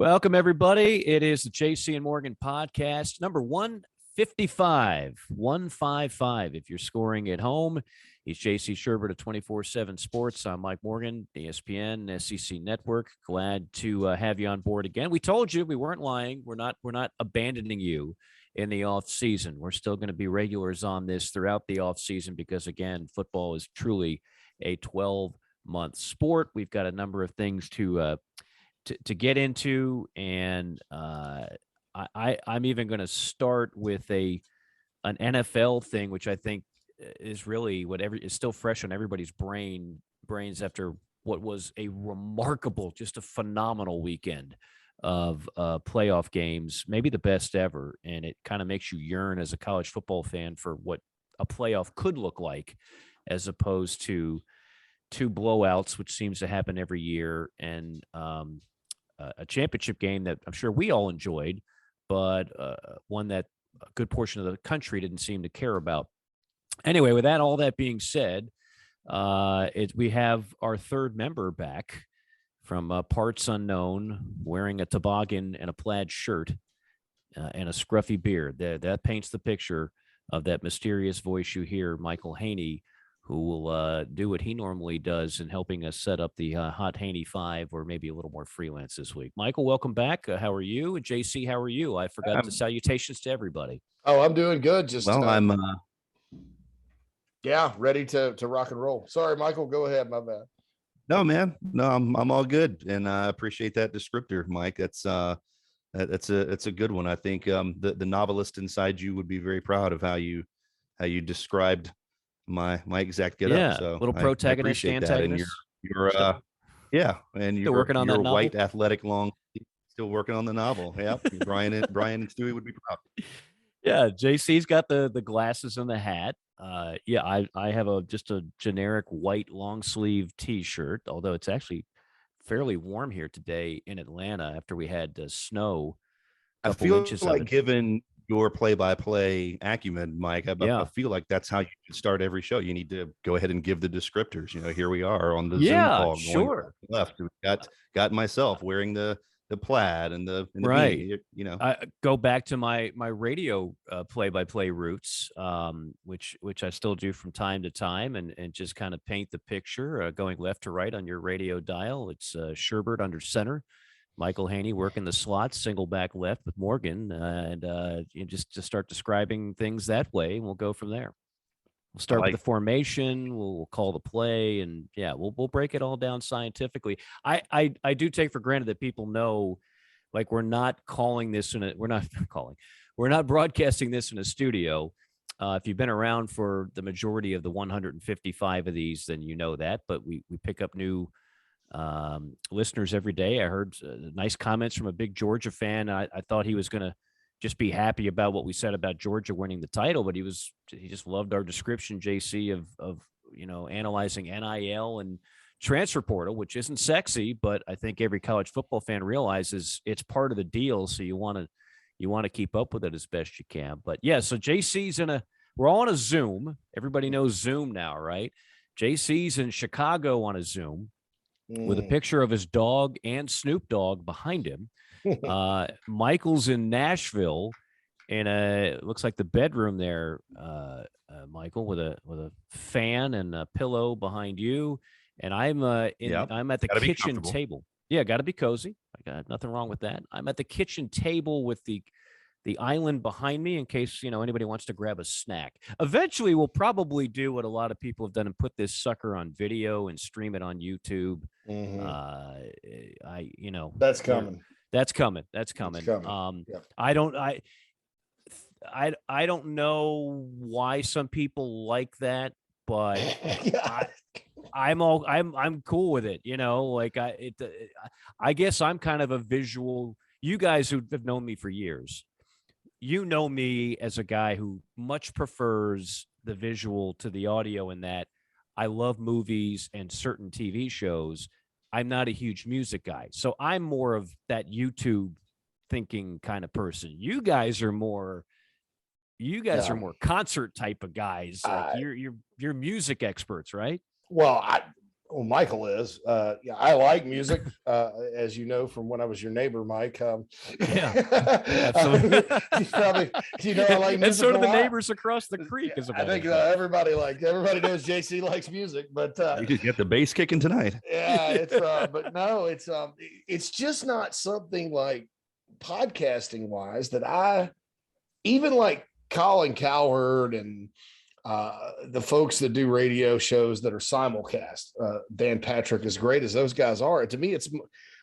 Welcome, everybody. It is the JC and Morgan podcast, number 155, 155. If you're scoring at home, he's JC Sherbert of 24/7 Sports. I'm Mike Morgan, ESPN, SEC Network. Glad to have you on board again. We told you we weren't lying. We're not abandoning you in the off season. We're still going to be regulars on this throughout the off season because, again, football is truly a 12-month sport. We've got a number of things to get into, and I'm even going to start with an NFL thing, which I think is really is still fresh on everybody's brains after what was a remarkable, just a phenomenal weekend of playoff games, maybe the best ever, and it kind of makes you yearn as a college football fan for what a playoff could look like, as opposed to two blowouts, which seems to happen every year, and a championship game that I'm sure we all enjoyed, but one that a good portion of the country didn't seem to care about. Anyway, with all that being said, we have our third member back from parts unknown, wearing a toboggan and a plaid shirt and a scruffy beard. That paints the picture of that mysterious voice you hear, Michael Haney, who will do what he normally does in helping us set up the Hot Haney 5, or maybe a little more freelance this week. Michael, welcome back. How are you? And JC, how are you? I forgot the salutations to everybody. Oh, I'm doing good. I'm ready to rock and roll. Sorry, Michael, go ahead. My bad. No, man. No, I'm all good, and I appreciate that descriptor, Mike. That's a good one. I think the novelist inside you would be very proud of how you described my exact get up. So little protagonist, antagonist. And you're working on that novel? White, athletic, long, still working on the novel. Yeah, Brian and Stewie would be proud. Yeah, JC's got the glasses and the hat. I have just a generic white long sleeve T-shirt, although it's actually fairly warm here today in Atlanta after we had snow. I feel like, given your play-by-play acumen, Mike, I feel like that's how you should start every show. You need to go ahead and give the descriptors. Here we are on the Zoom call. Sure. Left, we got myself wearing the plaid and the right. beanie, I go back to my radio play-by-play roots, which I still do from time to time, and just kind of paint the picture, going left to right on your radio dial. It's Sherbert under center, Michael Haney working the slots, single back left with Morgan, and just to start describing things that way, and we'll go from there. We'll start with the formation. We'll call the play, and we'll break it all down scientifically. I do take for granted that people know, like, we're not broadcasting this in a studio. If you've been around for the majority of the 155 of these, then you know that. But we pick up new listeners every day. I heard nice comments from a big Georgia fan. I thought he was going to just be happy about what we said about Georgia winning the title, but he just loved our description, JC, of analyzing NIL and transfer portal, which isn't sexy, but I think every college football fan realizes it's part of the deal. So you want to keep up with it as best you can. But so JC's we're all on a Zoom. Everybody knows Zoom now, right? JC's in Chicago on a Zoom with a picture of his dog and Snoop Dogg behind him. Michael's in Nashville in it looks like the bedroom there, Michael, with a fan and a pillow behind you. And I'm at the kitchen table. Yeah, got to be cozy. I got nothing wrong with that. I'm at the kitchen table with the island behind me in case anybody wants to grab a snack. Eventually, we'll probably do what a lot of people have done and put this sucker on video and stream it on YouTube. Mm-hmm. That's coming. That's coming. I don't know why some people like that, but I'm cool with it. I guess I'm kind of a visual. You guys who have known me for years, you know me as a guy who much prefers the visual to the audio, in that I love movies and certain TV shows. I'm not a huge music guy, so I'm more of that YouTube thinking kind of person. You guys are more concert type of guys. Like you're music experts, right? Well, Well, Michael is. Yeah, I like music, as you know from when I was your neighbor, Mike. Yeah, absolutely. I like music. And so do a the lot. neighbors across the creek. As a I matter think of fact. everybody knows JC likes music, but You just get the bass kicking tonight. yeah, but no, it's just not something like podcasting wise that I even like Colin Cowherd and the folks that do radio shows that are simulcast. Dan Patrick, as great as those guys are, to me, it's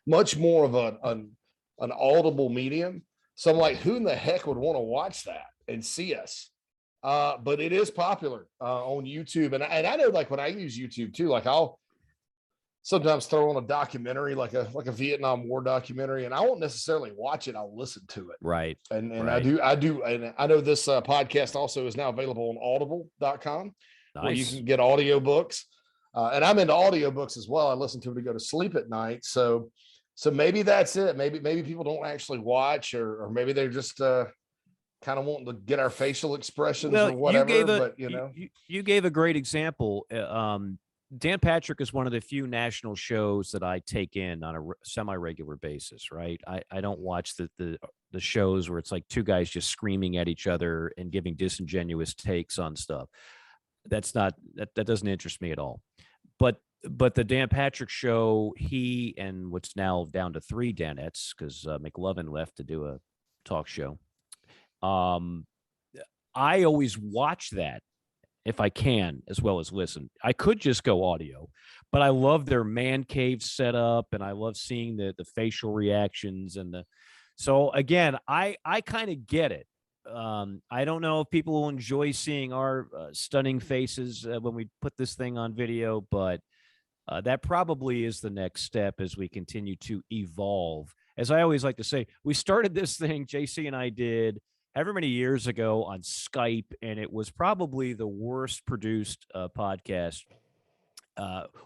much more of an audible medium. So I'm like, who in the heck would want to watch that and see us? But it is popular on YouTube, and I know, like, when I use YouTube too, like I'll sometimes throw on a documentary, like a Vietnam War documentary, and I won't necessarily watch it. I'll listen to it. Right. And right. I do. And I know this podcast also is now available on audible.com where you can get audiobooks. And I'm into audiobooks as well. I listen to it to go to sleep at night. So maybe that's it. Maybe people don't actually watch, or maybe they're just kind of wanting to get our facial expressions or whatever. You gave a great example. Dan Patrick is one of the few national shows that I take in on a semi-regular basis, right? I don't watch the shows where it's like two guys just screaming at each other and giving disingenuous takes on stuff. That doesn't interest me at all. But the Dan Patrick show, he and what's now down to 3 Danettes because McLovin left to do a talk show. I always watch that if I can, as well as listen. I could just go audio, but I love their man cave setup, and I love seeing the facial reactions so again, I kind of get it. I don't know if people will enjoy seeing our stunning faces when we put this thing on video, but that probably is the next step as we continue to evolve. As I always like to say, we started this thing, JC and I did, however many years ago on Skype, and it was probably the worst produced podcast.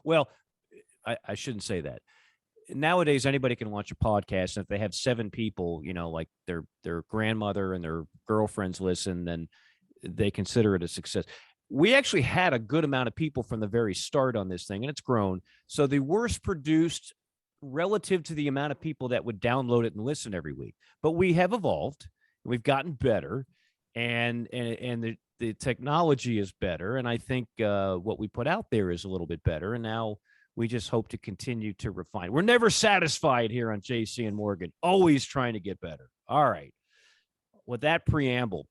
Well, I shouldn't say that. Nowadays, anybody can launch a podcast, and if they have 7 people, like their grandmother and their girlfriends listen, then they consider it a success. We actually had a good amount of people from the very start on this thing, and it's grown. So the worst produced relative to the amount of people that would download it and listen every week. But we have evolved. We've gotten better, and the technology is better. And I think what we put out there is a little bit better. And now we just hope to continue to refine. We're never satisfied here on JC and Morgan, always trying to get better. All right. With that preamble.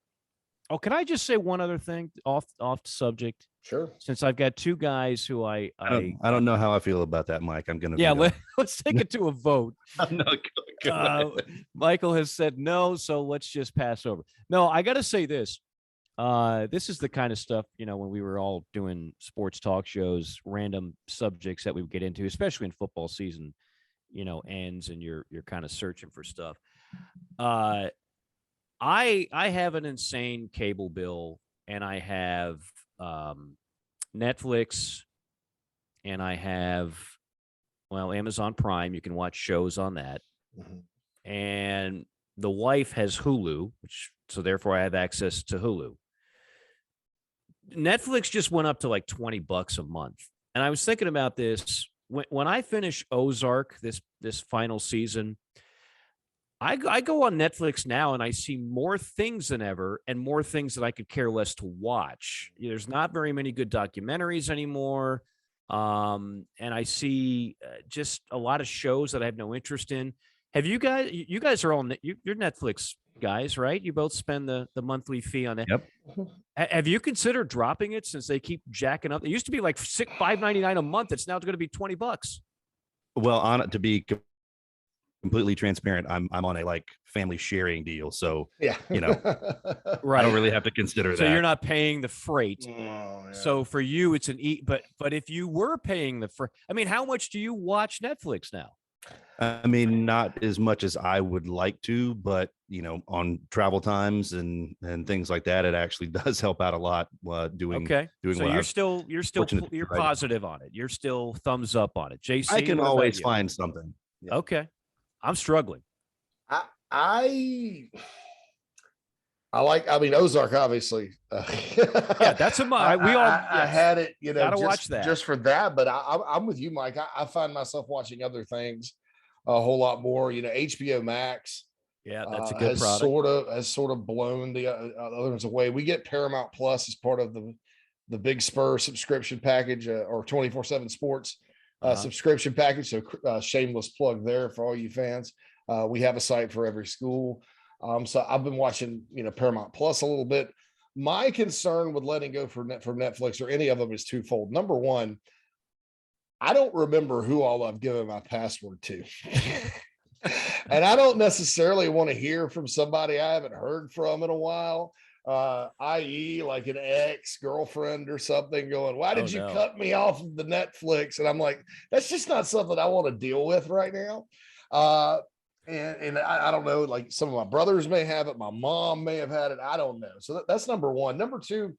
Oh, can I just say one other thing off subject? Sure. Since I've got 2 guys who I don't know how I feel about that, Mike. I'm going to. Yeah, let's take it to a vote. No, go Michael has said no, so let's just pass over. No, I got to say this. This is the kind of stuff, when we were all doing sports talk shows, random subjects that we would get into, especially in football season, ends and you're kind of searching for stuff. I have an insane cable bill, and I have Netflix, and I have, Amazon Prime. You can watch shows on that. Mm-hmm. And the wife has Hulu, so therefore I have access to Hulu. Netflix just went up to like $20 a month. And I was thinking about this when I finish Ozark, this final season. I go on Netflix now and I see more things than ever, and more things that I could care less to watch. There's not very many good documentaries anymore. And I see just a lot of shows that I have no interest in. Have you guys are all, you're Netflix guys, right? You both spend the monthly fee on that. Yep. Have you considered dropping it since they keep jacking up? It used to be like $5.99 a month. It's now going to be $20. Well, to be completely transparent, I'm on a family sharing deal, so yeah, right. I don't really have to consider that. So you're not paying the freight. Oh, yeah. So for you, it's but if you were paying the freight, how much do you watch Netflix now? Not as much as I would like to, but on travel times and things like that, it actually does help out a lot. Doing so you're positive on it. You're still thumbs up on it. JC, I can always find something. Yeah. Okay, I'm struggling. I I mean, Ozark, obviously. Yeah, that's a we all I had it, gotta just, watch that just for that. But I'm with you, Mike. I find myself watching other things a whole lot more. HBO Max Yeah, that's a good product. has sort of blown the others away. We get Paramount Plus as part of the Big Spur subscription package or 24/7 Sports subscription package. So shameless plug there for all you fans. We have a site for every school. So I've been watching, Paramount Plus a little bit. My concern with letting go from Netflix or any of them is twofold. Number one, I don't remember who all I've given my password to. And I don't necessarily want to hear from somebody I haven't heard from in a while, i.e. like an ex-girlfriend or something going, why did you cut me off of the Netflix? And I'm like, that's just not something I want to deal with right now. And I don't know, like some of my brothers may have it. My mom may have had it. I don't know. So that's number one. Number two,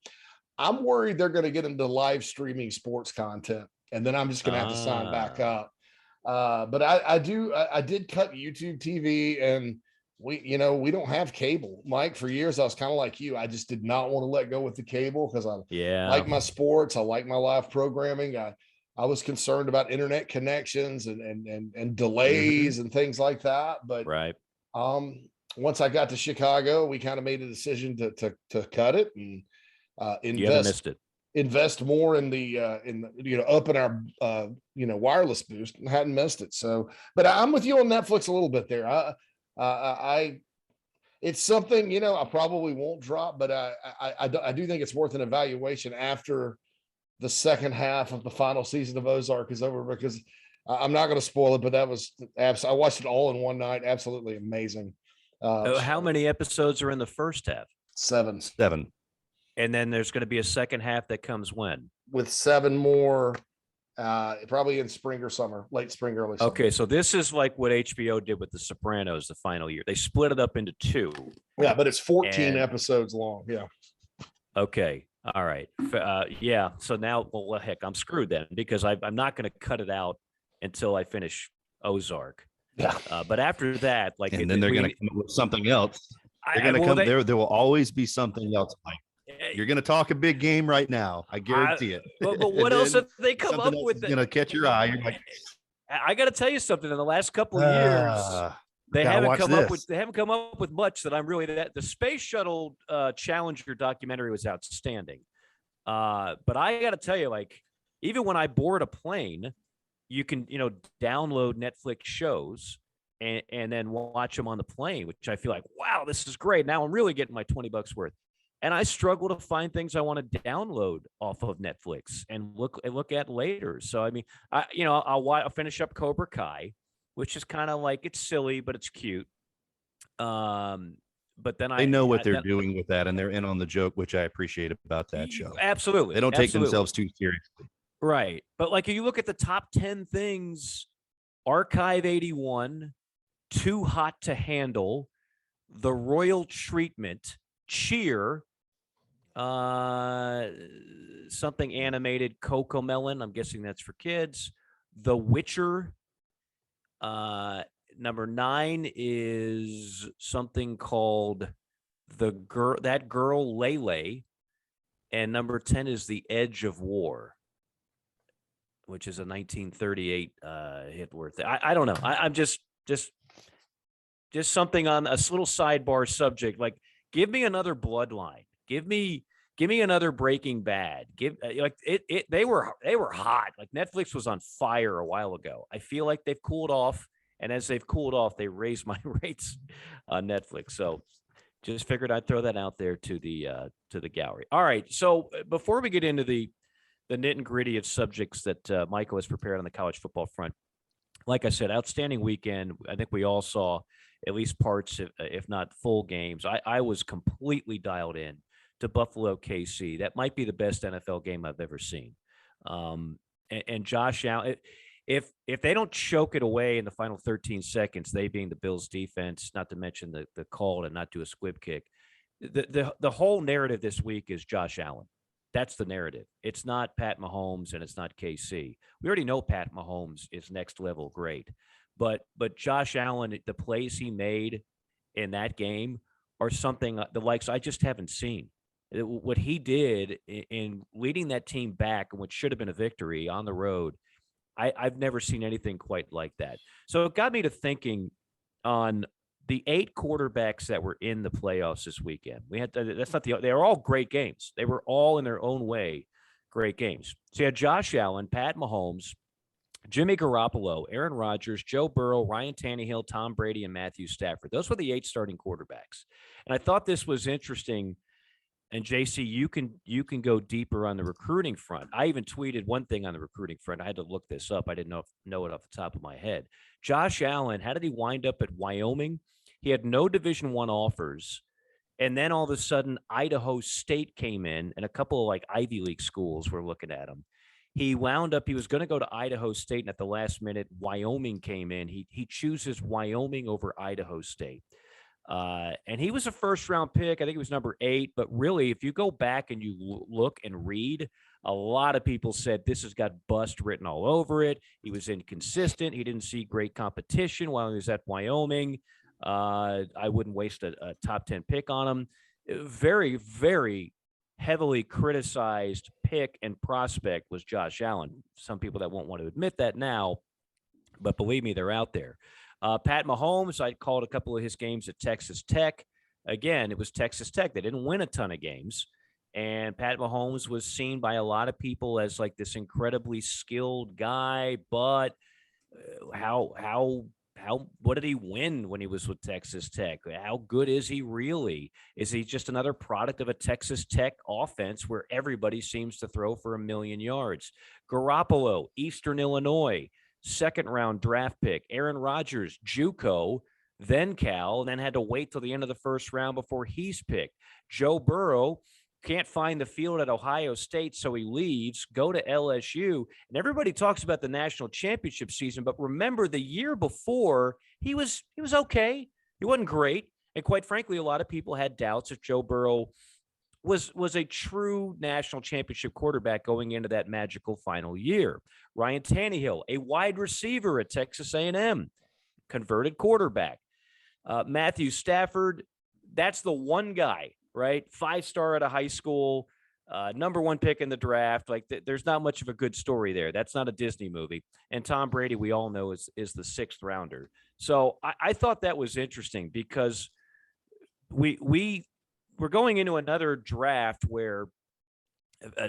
I'm worried they're going to get into live streaming sports content. And then I'm just going to have to sign back up. But I did cut YouTube TV, and we don't have cable, Mike. For years, I was kind of like you. I just did not want to let go with the cable because I like my sports. I like my live programming. I was concerned about internet connections and delays and things like that. But once I got to Chicago, we kind of made a decision to cut it and invest more in the up in our wireless boost. And hadn't missed it. So, but I'm with you on Netflix a little bit there. It's something I probably won't drop, but I do think it's worth an evaluation after the second half of the final season of Ozark is over, because I'm not going to spoil it, but that was I watched it all in one night. Absolutely amazing. How many episodes are in the first half? 7. And then there's going to be a second half that comes when? With 7 more, probably in spring or summer, late spring, early summer. Okay, so this is like what HBO did with The Sopranos the final year. They split it up into 2. Yeah, but it's 14 episodes long. Yeah. Okay. All right. Yeah. So now, well, heck, I'm screwed then, because I'm not going to cut it out until I finish Ozark. Yeah. But after that, and then they're going to come up with something else. They're going to come there. There will always be something else. You're going to talk a big game right now. I guarantee it. But what else have they come up with? Going to catch your eye. You're like, I got to tell you something. In the last couple of years, they haven't come up with much that I'm really the Space Shuttle Challenger documentary was outstanding. But I got to tell you, like, even when I board a plane, you can, download Netflix shows and then watch them on the plane, which I feel like, wow, this is great. Now I'm really getting my $20 worth. And I struggle to find things I want to download off of Netflix and look at later. So, I mean, I'll finish up Cobra Kai, which is kind of like, it's silly, but it's cute. But then they know what they're doing with that, and they're in on the joke, which I appreciate about that show. Absolutely. They don't take themselves too seriously. Right. But like, if you look at the top 10 things, Archive 81, Too Hot to Handle, The Royal Treatment, Cheer, something animated, Cocomelon, I'm guessing that's for kids, The Witcher, number 9 is something called That Girl Lele, and number 10 is The Edge of War, which is a 1938 hit worth. I don't know. I'm just something on a little sidebar subject. Like, give me another Bloodline. Give me another Breaking Bad. They were hot. Like, Netflix was on fire a while ago. I feel like they've cooled off, and as they've cooled off, they raised my rates on Netflix. So just figured I'd throw that out there to the gallery. All right. So before we get into the nit and gritty of subjects that Michael has prepared on the college football front, like I said, outstanding weekend. I think we all saw at least parts, if not full games. I was completely dialed in to Buffalo KC. That might be the best NFL game I've ever seen. And Josh Allen, if they don't choke it away in the final 13 seconds, they being the Bills defense, not to mention the call and not do a squib kick, the whole narrative this week is Josh Allen. That's the narrative. It's not Pat Mahomes and it's not KC. We already know Pat Mahomes is next level great, but Josh Allen, the plays he made in that game are something the likes I just haven't seen. What he did in leading that team back and what should have been a victory on the road, I've never seen anything quite like that. So it got me to thinking on the 8 quarterbacks that were in the playoffs this weekend. They were all great games. They were all in their own way great games. So you had Josh Allen, Pat Mahomes, Jimmy Garoppolo, Aaron Rodgers, Joe Burrow, Ryan Tannehill, Tom Brady, and Matthew Stafford. Those were the 8 starting quarterbacks. And I thought this was interesting. And JC, you can go deeper on the recruiting front. I even tweeted one thing on the recruiting front. I had to look this up. I didn't know it off the top of my head. Josh Allen, how did he wind up at Wyoming? He had no Division I offers. And then all of a sudden, Idaho State came in, and a couple of like Ivy League schools were looking at him. He was going to go to Idaho State, and at the last minute, Wyoming came in. He chooses Wyoming over Idaho State. And he was a first-round pick. I think he was number 8. But really, if you go back and you look and read, a lot of people said this has got bust written all over it. He was inconsistent. He didn't see great competition while he was at Wyoming. I wouldn't waste a top 10 pick on him. Very, very heavily criticized pick and prospect was Josh Allen. Some people that won't want to admit that now, but believe me, they're out there. Pat Mahomes, I called a couple of his games at Texas Tech. Again, it was Texas Tech. They didn't win a ton of games. And Pat Mahomes was seen by a lot of people as like this incredibly skilled guy, but what did he win when he was with Texas Tech? How good is he really? Is he just another product of a Texas Tech offense where everybody seems to throw for 1,000,000 yards? Garoppolo, Eastern Illinois, second-round draft pick. Aaron Rodgers, JUCO, then Cal, and then had to wait till the end of the first round before he's picked. Joe Burrow can't find the field at Ohio State, so he leaves, go to LSU, and everybody talks about the national championship season, but remember the year before, he was okay. He wasn't great, and quite frankly, a lot of people had doubts if Joe Burrow was a true national championship quarterback going into that magical final year. Ryan Tannehill, a wide receiver at Texas A&M, converted quarterback. Matthew Stafford, that's the one guy, right? 5-star out of high school, number 1 pick in the draft. Like there's not much of a good story there. That's not a Disney movie. And Tom Brady, we all know, is the 6th rounder. So I thought that was interesting because we're going into another draft where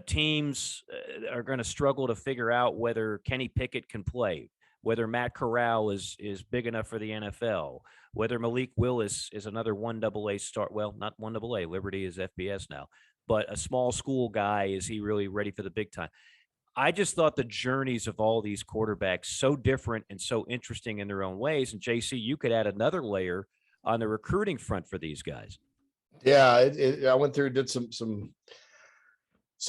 teams are going to struggle to figure out whether Kenny Pickett can play, whether Matt Corral is big enough for the NFL, whether Malik Willis is another 1AA start. Well, not 1AA. Liberty is FBS now, but a small school guy. Is he really ready for the big time? I just thought the journeys of all these quarterbacks so different and so interesting in their own ways. And JC, you could add another layer on the recruiting front for these guys. Yeah, I went through, did some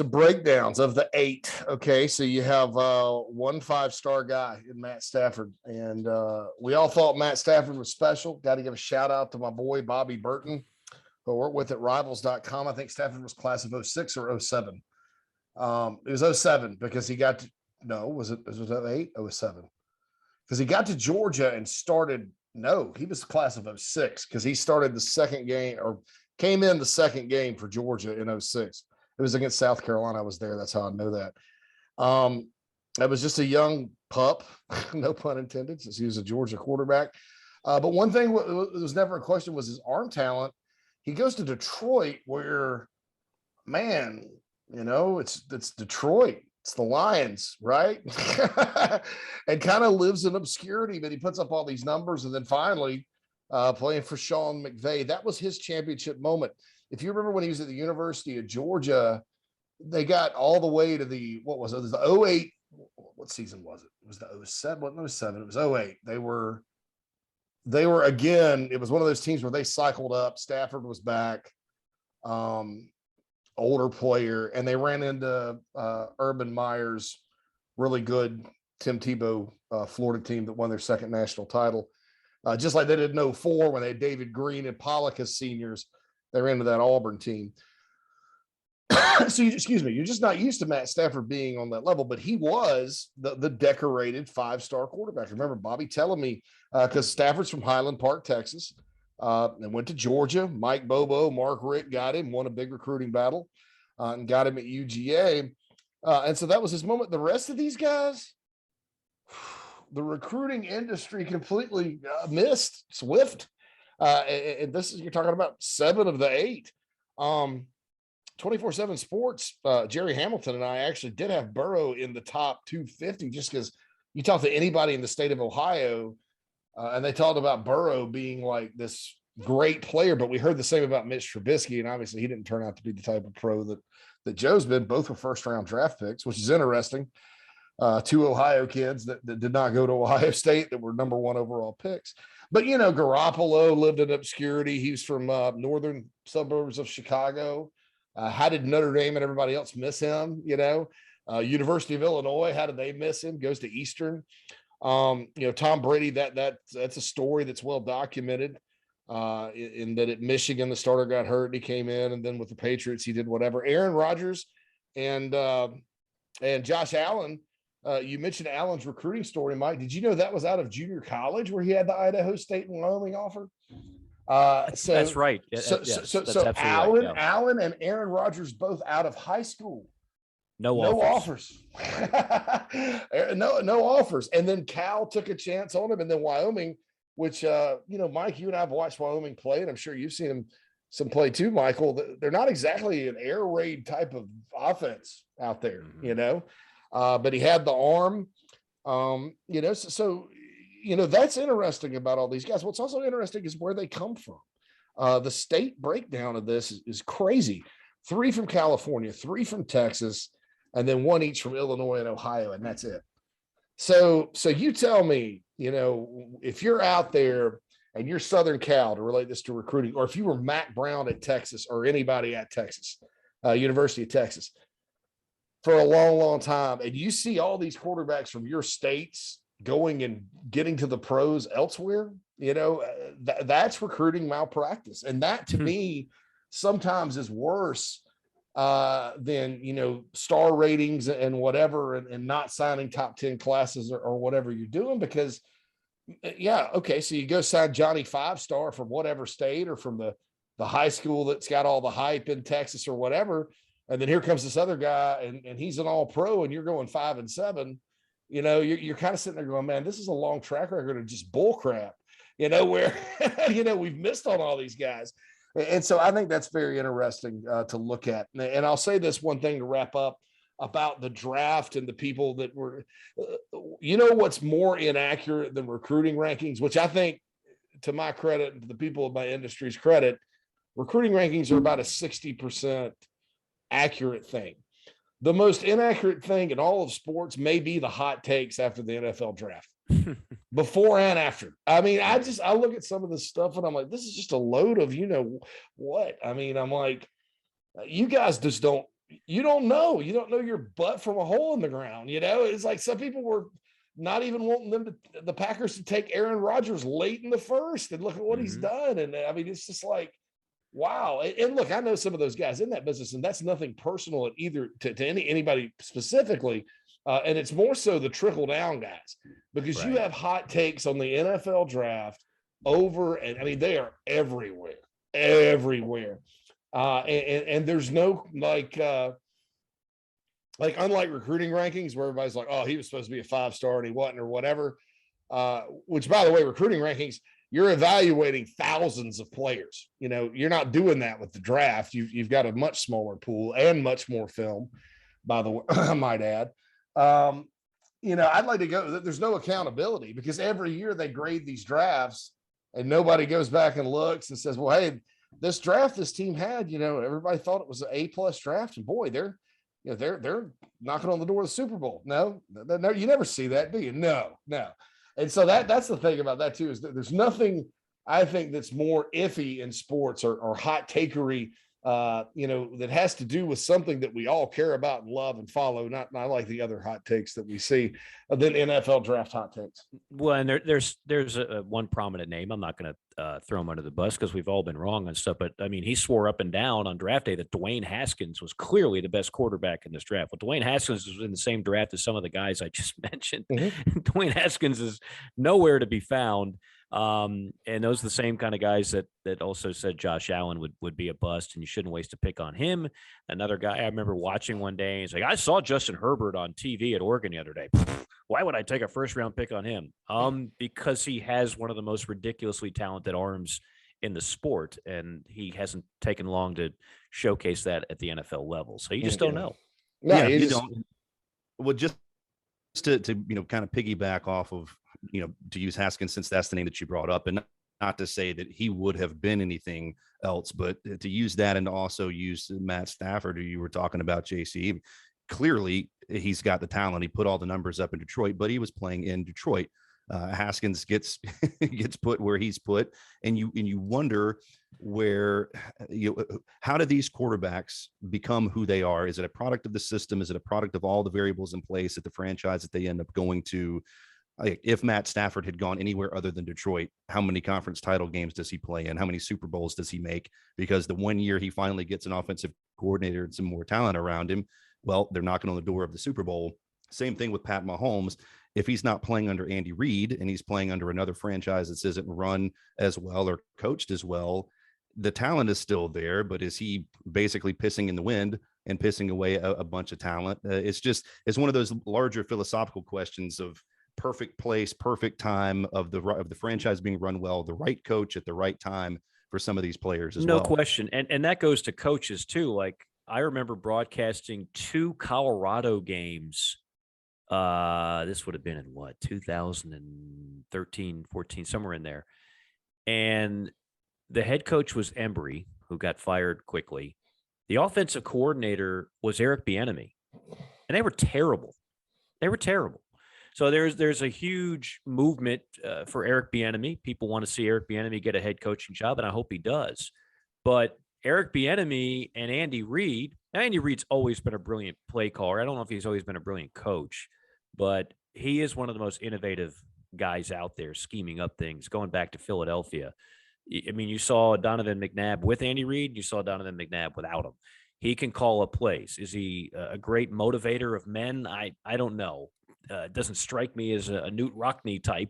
breakdowns of the 8. Okay, so you have 1 5-star guy in Matt Stafford, and we all thought Matt Stafford was special. Got to give a shout out to my boy Bobby Burton, who I work with at Rivals.com. I think Stafford was class of 06 or 07. It was 07 because he got to, no, was it 8? 07. Because he got to Georgia and started, no, he was class of 06 because he started the second game or came in the second game for Georgia in 06. It was against South Carolina. I was there. That's how I know that. It was just a young pup, no pun intended, since he was a Georgia quarterback. But one thing that was never a question was his arm talent. He goes to Detroit where, man, you know, it's Detroit. It's the Lions, right? And kind of lives in obscurity, but he puts up all these numbers. And then finally, playing for Sean McVay, that was his championship moment. If you remember when he was at the University of Georgia, they got all the way to the, what was it? It was the 08. What season was it? It was the 07. Wasn't it 07? It was 08. They were again, it was one of those teams where they cycled up. Stafford was back, older player, and they ran into Urban Meyer's really good Tim Tebow Florida team that won their second national title. Just like they did in 04 when they had David Green and Pollock as seniors. They ran into that Auburn team. So, you're just not used to Matt Stafford being on that level, but he was the decorated 5-star quarterback. I remember Bobby telling me, because Stafford's from Highland Park, Texas. and went to Georgia. Mike Bobo, Mark Richt got him, won a big recruiting battle, and got him at UGA. And so that was his moment. The rest of these guys, the recruiting industry completely missed Swift. And this is, you're talking about 7 of the 8. 24/7 Sports, Jerry Hamilton and I actually did have Burrow in the top 250, just because you talk to anybody in the state of Ohio, and they talked about Burrow being like this great player, but we heard the same about Mitch Trubisky, and obviously he didn't turn out to be the type of pro that Joe's been. Both were first-round draft picks, which is interesting. 2 Ohio kids that did not go to Ohio State that were number 1 overall picks. But, Garoppolo lived in obscurity. He's from northern suburbs of Chicago. How did Notre Dame and everybody else miss him? University of Illinois, how did they miss him? Goes to Eastern. Tom Brady, that's a story that's well documented. In that at Michigan, the starter got hurt and he came in, and then with the Patriots, he did whatever. Aaron Rodgers and Josh Allen. You mentioned Allen's recruiting story, Mike. Did you know that was out of junior college where he had the Idaho State and Wyoming offer? So that's right. So Allen, right, yeah. Allen and Aaron Rodgers both out of high school. No offers. no offers. And then Cal took a chance on him, and then Wyoming, which Mike, you and I have watched Wyoming play, and I'm sure you've seen him some play too, Michael. They're not exactly an air raid type of offense out there, but he had the arm, so that's interesting about all these guys. What's also interesting is where they come from. The state breakdown of this is crazy. 3 from California, 3 from Texas, and then 1 each from Illinois and Ohio, and that's it. So you tell me, if you're out there and you're Southern Cal, to relate this to recruiting, or if you were Mac Brown at Texas or anybody at Texas, University of Texas, for a long, long time, and you see all these quarterbacks from your states going and getting to the pros elsewhere, that's recruiting malpractice. And that to me sometimes is worse than, star ratings and whatever, and not signing top 10 classes or whatever you're doing, because so you go sign Johnny 5-star from whatever state or from the high school that's got all the hype in Texas or whatever. And then here comes this other guy and he's an all pro, and you're going 5-7. You're kind of sitting there going, man, this is a long track record of just bull crap, where, we've missed on all these guys. And so I think that's very interesting to look at. And I'll say this one thing to wrap up about the draft and the people that were, what's more inaccurate than recruiting rankings, which I think, to my credit, and to the people of my industry's credit, recruiting rankings are about a 60% accurate thing. The most inaccurate thing in all of sports may be the hot takes after the NFL draft. Before and after. I mean, I look at some of this stuff and I'm like, this is just a load of what? I mean, I'm like, you guys just don't know. You don't know your butt from a hole in the ground. It's like some people were not even wanting the Packers to take Aaron Rodgers late in the first, and look at what he's done. And I mean, it's just like, wow. And look, I know some of those guys in that business, and that's nothing personal at either to anybody specifically. And it's more so the trickle down guys, because you have hot takes on the NFL draft and I mean, they are everywhere. And there's no unlike recruiting rankings where everybody's like, oh, he was supposed to be a 5-star and he wasn't, or whatever. Which, by the way, recruiting rankings, you're evaluating thousands of players. You're not doing that with the draft. You've got a much smaller pool and much more film, by the way, I might add. I'd like to go, there's no accountability, because every year they grade these drafts and nobody goes back and looks and says, well, hey, this draft this team had, everybody thought it was an A+ draft, and boy, they're knocking on the door of the Super Bowl. No, you never see that, do you? No. And so that's the thing about that too, is that there's nothing I think that's more iffy in sports or hot takery, that has to do with something that we all care about and love and follow, not like the other hot takes that we see than NFL draft hot takes. Well, and there's one prominent name. I'm not going to throw him under the bus because we've all been wrong on stuff, but I mean, he swore up and down on draft day that Dwayne Haskins was clearly the best quarterback in this draft. Well, Dwayne Haskins was in the same draft as some of the guys I just mentioned. Dwayne Haskins is nowhere to be found. And those are the same kind of guys that also said Josh Allen would be a bust and you shouldn't waste a pick on him. Another guy I remember watching one day, he's like, I saw Justin Herbert on TV at Oregon the other day. Why would I take a first-round pick on him? Because he has one of the most ridiculously talented arms in the sport, and he hasn't taken long to showcase that at the NFL level. So you just don't know. No, yeah, you just don't. Well, just to kind of piggyback off of, to use Haskins, since that's the name that you brought up, and not to say that he would have been anything else, but to use that and to also use Matt Stafford, who you were talking about, JC. Clearly, he's got the talent. He put all the numbers up in Detroit, but he was playing in Detroit. Haskins gets put where he's put, and you wonder where how do these quarterbacks become who they are? Is it a product of the system? Is it a product of all the variables in place at the franchise that they end up going to? Like, if Matt Stafford had gone anywhere other than Detroit, how many conference title games does he play in? How many Super Bowls does he make? Because the one year he finally gets an offensive coordinator and some more talent around him, well, they're knocking on the door of the Super Bowl. Same thing with Pat Mahomes. If he's not playing under Andy Reid and he's playing under another franchise that isn't run as well or coached as well, the talent is still there, but is he basically pissing in the wind and pissing away a bunch of talent? It's one of those larger philosophical questions of perfect place, perfect time, of the franchise being run well, the right coach at the right time for some of these players as well. No question. And that goes to coaches too. Like, I remember broadcasting 2 Colorado games. This would have been in 2013, 14, somewhere in there. And the head coach was Embry, who got fired quickly. The offensive coordinator was Eric Bieniemy, and they were terrible. So there's a huge movement for Eric Bieniemy. People want to see Eric Bieniemy get a head coaching job, and I hope he does. But Eric Bieniemy and Andy Reid. Now, Andy Reid's always been a brilliant play caller. I don't know if he's always been a brilliant coach, but he is one of the most innovative guys out there, scheming up things, going back to Philadelphia. I mean, you saw Donovan McNabb with Andy Reid. You saw Donovan McNabb without him. He can call up plays. Is he a great motivator of men? I don't know. It doesn't strike me as a Newt Rockne type,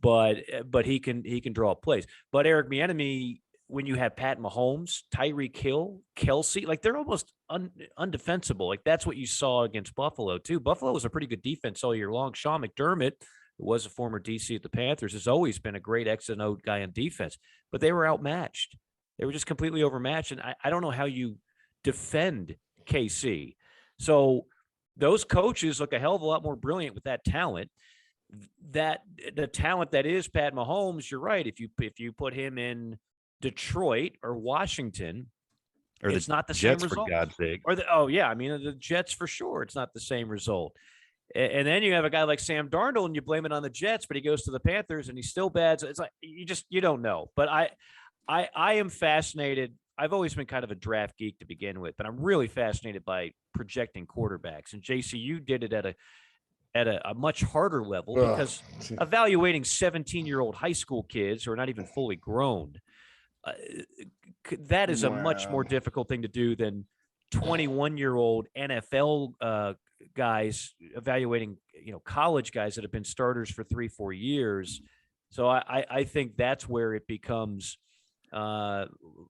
but he can draw up plays. But Eric Bieniemy, when you have Pat Mahomes, Tyreek Hill, Kelsey, like, they're almost undefensible. Like, that's what you saw against Buffalo too. Buffalo was a pretty good defense all year long. Sean McDermott, who was a former DC at the Panthers, has always been a great X and O guy on defense, but they were outmatched. They were just completely overmatched. And I don't know how you defend KC. So those coaches look a hell of a lot more brilliant with that talent. That the talent that is Pat Mahomes, you're right. If you put him in Detroit or Washington, or it's not the Jets, same result. for God's sake. Or the Jets for sure. It's not the same result. And then you have a guy like Sam Darnold, and you blame it on the Jets, but he goes to the Panthers and he's still bad. So it's like you don't know. But I am fascinated. I've always been kind of a draft geek to begin with, but I'm really fascinated by projecting quarterbacks. And JC, you did it at a much harder level because evaluating 17-year-old high school kids who are not even fully grown, that is a much more difficult thing to do than 21-year-old NFL guys evaluating, college guys that have been starters for 3-4 years. So I think that's where it becomes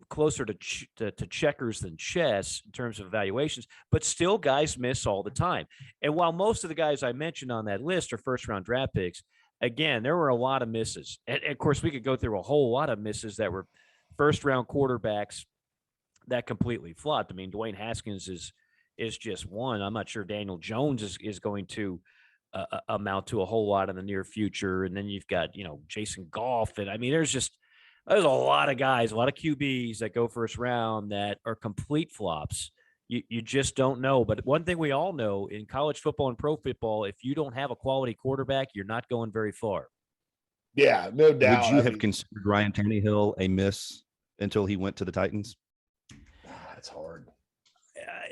closer to checkers than chess in terms of evaluations, but still guys miss all the time. And while most of the guys I mentioned on that list are first-round draft picks, again, there were a lot of misses. And of course, we could go through a whole lot of misses that were first-round quarterbacks that completely flopped. I mean, Dwayne Haskins is just one. I'm not sure Daniel Jones is going to amount to a whole lot in the near future. And then you've got, Jason Goff. And I mean, there's a lot of guys, a lot of QBs that go first round that are complete flops. You just don't know. But one thing we all know in college football and pro football, if you don't have a quality quarterback, you're not going very far. Yeah, no doubt. Would you have considered Ryan Tannehill a miss until he went to the Titans? That's hard.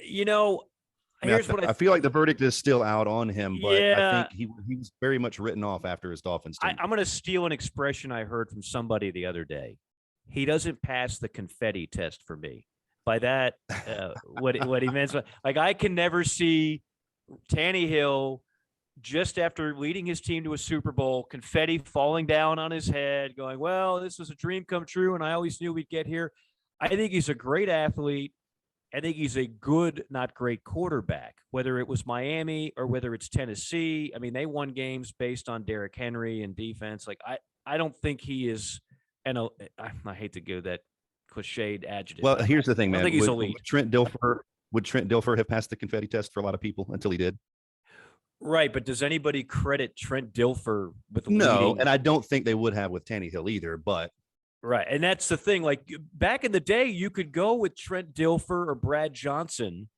Here's what I feel like the verdict is still out on him, but yeah, I think he was very much written off after his Dolphins team. I'm going to steal an expression I heard from somebody the other day. He doesn't pass the confetti test for me. By that, what he meant, like, I can never see Tannehill just after leading his team to a Super Bowl, confetti falling down on his head, going, well, this was a dream come true, and I always knew we'd get here. I think he's a great athlete. I think he's a good, not great quarterback, whether it was Miami or whether it's Tennessee. I mean, they won games based on Derrick Henry and defense. Like, I don't think he is I hate to give that cliched adjective. Well, here's the thing, man. I think he's elite. Would Trent Dilfer have passed the confetti test for a lot of people until he did? Right, but does anybody credit Trent Dilfer with no? And I don't think they would have with Tannehill either. But right, and that's the thing. Like back in the day, you could go with Trent Dilfer or Brad Johnson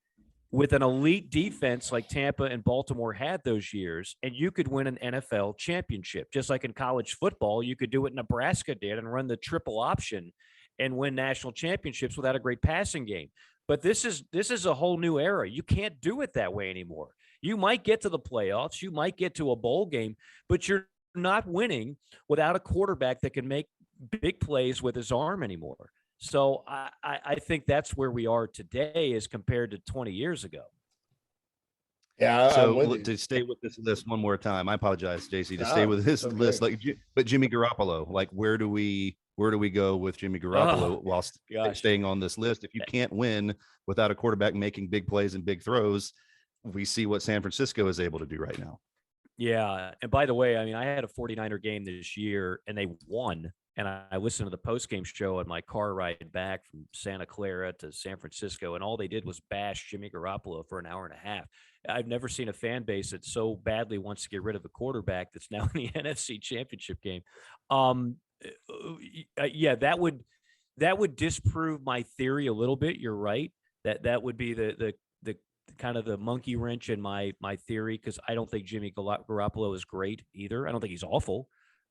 with an elite defense like Tampa and Baltimore had those years, and you could win an NFL championship. Just like in college football, you could do what Nebraska did and run the triple option and win national championships without a great passing game. But this is a whole new era. You can't do it that way anymore. You might get to the playoffs, you might get to a bowl game, but you're not winning without a quarterback that can make big plays with his arm anymore. So I think that's where we are today as compared to 20 years ago. Yeah. So to stay with this list one more time, I apologize, JC, to stay with this list. But Jimmy Garoppolo, like where do we go with Jimmy Garoppolo while staying on this list? If you can't win without a quarterback making big plays and big throws, we see what San Francisco is able to do right now. Yeah. And by the way, I mean, I had a 49er game this year and they won. And I listened to the post-game show on my car ride back from Santa Clara to San Francisco, and all they did was bash Jimmy Garoppolo for an hour and a half. I've never seen a fan base that so badly wants to get rid of the quarterback that's now in the NFC Championship game. Yeah, that would disprove my theory a little bit. You're right. That would be the kind of the monkey wrench in my theory, because I don't think Jimmy Garoppolo is great either. I don't think he's awful.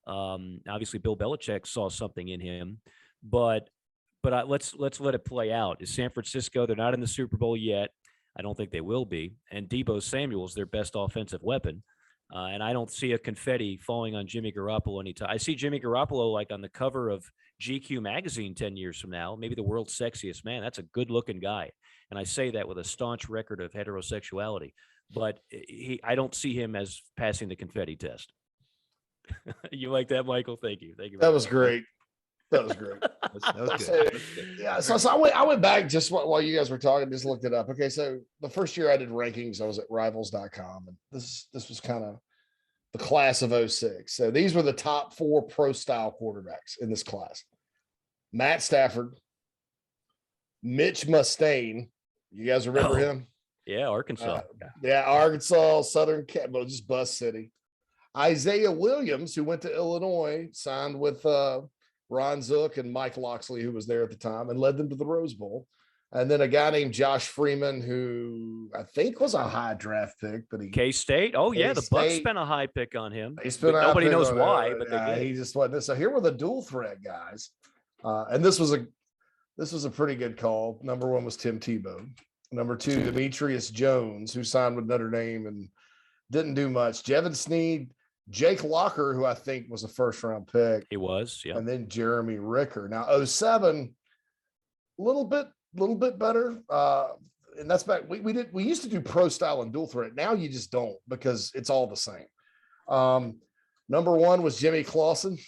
Obviously, Bill Belichick saw something in him, but let's let it play out. Is San Francisco? They're not in the Super Bowl yet. I don't think they will be. And Deebo Samuel's their best offensive weapon, and I don't see a confetti falling on Jimmy Garoppolo anytime. I see Jimmy Garoppolo like on the cover of GQ magazine 10 years from now, maybe the world's sexiest man. That's a good-looking guy, and I say that with a staunch record of heterosexuality. But I don't see him as passing the confetti test. You like that, Michael? Thank you. That was great. That was great. That was good. Yeah. So I went back just while you guys were talking, just looked it up. Okay. So the first year I did rankings, I was at rivals.com, and this was kind of the class of 06. So these were the top 4 pro style quarterbacks in this class: Matt Stafford, Mitch Mustaine. You guys remember him? Yeah. Arkansas. Arkansas, Southern Cat, well, just Bus City. Isaiah Williams, who went to Illinois, signed with Ron Zook and Mike Loxley, who was there at the time, and led them to the Rose Bowl. And then a guy named Josh Freeman, who I think was a high draft pick, but K-State. Oh yeah, the Bucks spent a high pick on him. Nobody knows why, but they did. He just wasn't. So here were the dual threat guys, and this was a pretty good call. Number 1 was Tim Tebow. Number 2, Demetrius Jones, who signed with Notre Dame and didn't do much. Jevon Sneed, Jake Locker, who I think was a first-round pick. He was, yeah. And then Jeremy Ricker. Now, 07, a little bit better. And that's back. We used to do pro style and dual threat. Now you just don't, because it's all the same. Number 1 was Jimmy Clausen.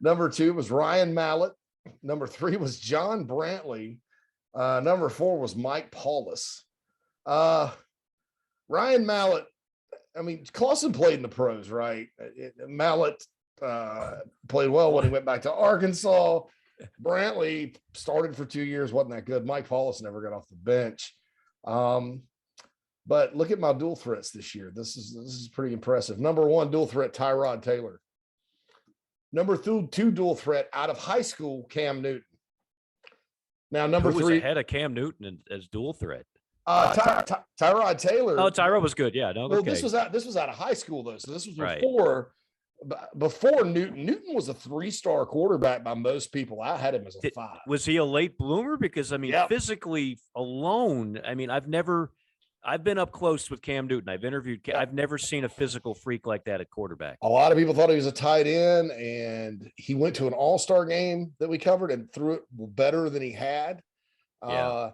Number 2 was Ryan Mallett. Number 3 was John Brantley. Number 4 was Mike Paulus. Ryan Mallett, I mean, Clausen played in the pros, right? Mallett played well when he went back to Arkansas. Brantley started for 2 years, wasn't that good. Mike Paulus never got off the bench. But look at my dual threats this year. This is pretty impressive. Number 1 dual threat, Tyrod Taylor. Number 2 dual threat out of high school, Cam Newton. Now, number 3 was ahead of Cam Newton as dual threat. Tyrod Taylor. Oh, Tyrod was good. Yeah, no. Well, okay. this was out of high school though, so this was Right. before Newton. Newton was a 3-star quarterback by most people. I had him as a 5. Was he a late bloomer? Because I mean, physically alone, I mean, I've been up close with Cam Newton. I've interviewed. I've never seen a physical freak like that at quarterback. A lot of people thought he was a tight end, and he went to an all-star game that we covered and threw it better than he had. Yeah.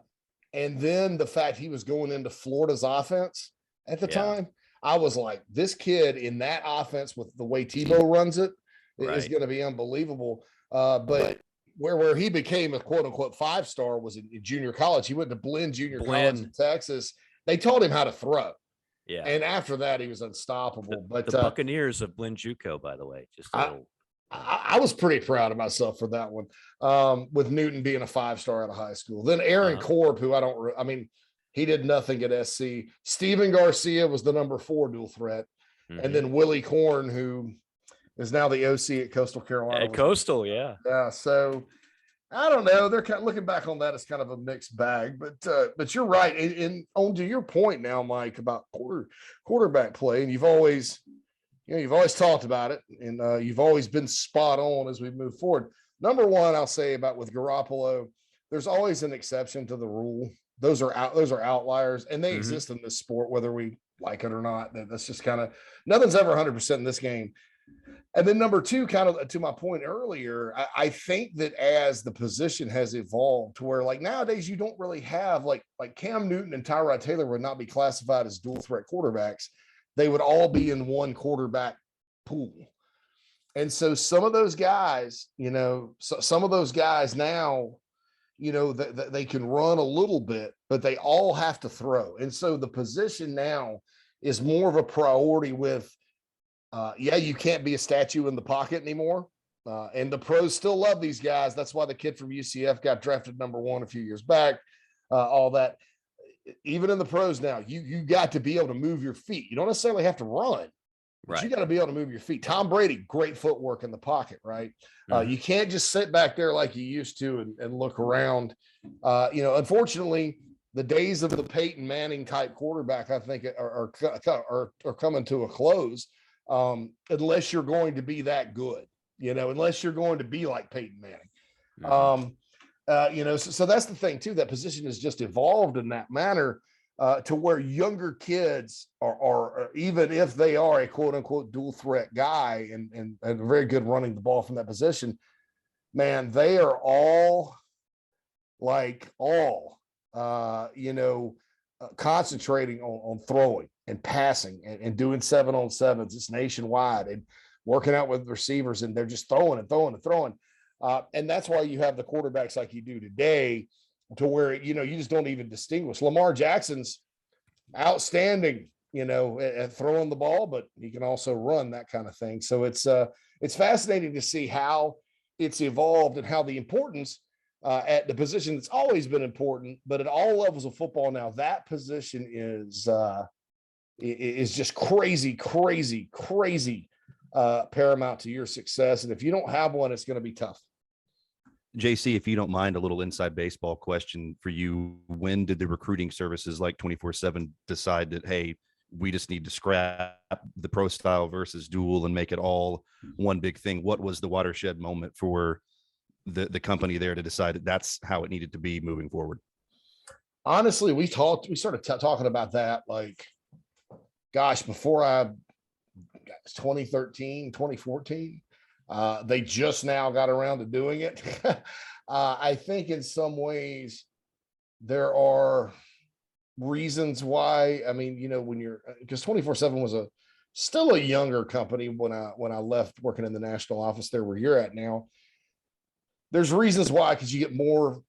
And then the fact he was going into Florida's offense at the time, I was like, this kid in that offense with the way Tebow runs it is Right. going to be unbelievable. But where he became a quote unquote 5-star was in junior college. He went to Blinn Junior College in Texas. They taught him how to throw. Yeah. And after that, he was unstoppable. But the Buccaneers of Blinn JUCO, by the way, just a little. I was pretty proud of myself for that one, with Newton being a 5-star out of high school. Then Aaron Korb, who he did nothing at SC. Steven Garcia was the number 4 dual threat. Mm-hmm. And then Willie Korn, who is now the OC at Coastal Carolina. At Coastal, yeah. Yeah, so I don't know. They're kind of looking back on that as kind of a mixed bag, but you're right. And on to your point now, Mike, about quarterback play, and you've always talked about it, and you've always been spot on as we move forward. Number one, I'll say about with Garoppolo, there's always an exception to the rule. Those are outliers, and they exist in this sport, whether we like it or not. That's just kind of nothing's ever 100% in this game. And then number two, kind of to my point earlier, I think that as the position has evolved to where like nowadays you don't really have like Cam Newton and Tyrod Taylor would not be classified as dual threat quarterbacks. They would all be in one quarterback pool. And so some of those guys, some of those guys now, they can run a little bit, but they all have to throw. And so the position now is more of a priority with, you can't be a statue in the pocket anymore. And the pros still love these guys. That's why the kid from UCF got drafted number 1 a few years back, all that. Even in the pros now, you got to be able to move your feet. You don't necessarily have to run, but you got to be able to move your feet. Tom Brady, great footwork in the pocket, right? You can't just sit back there like you used to and look around. Unfortunately, the days of the Peyton Manning type quarterback, I think, are coming to a close, unless you're going to be that good, unless you're going to be like Peyton Manning. So that's the thing too. That position has just evolved in that manner, to where younger kids are even if they are a quote unquote dual threat guy and very good running the ball from that position, man, they are all concentrating on throwing and passing and doing 7-on-7s. It's nationwide and working out with receivers, and they're just throwing and throwing and throwing. And that's why you have the quarterbacks like you do today, to where, you just don't even distinguish. Lamar Jackson's outstanding, at throwing the ball, but he can also run, that kind of thing. So it's fascinating to see how it's evolved and how the importance at the position that's always been important, but at all levels of football now, that position is just crazy paramount to your success. And if you don't have one, it's going to be tough. JC, if you don't mind, a little inside baseball question for you. When did the recruiting services like 24/7 decide that, hey, we just need to scrap the pro style versus dual and make it all one big thing? What was the watershed moment for the company there to decide that that's how it needed to be moving forward? Honestly, we started talking about that, before 2013, 2014. They just now got around to doing it. I think in some ways there are reasons why. I mean, because 24/7 was still a younger company when I left working in the national office there where you're at now. There's reasons why, because you get more,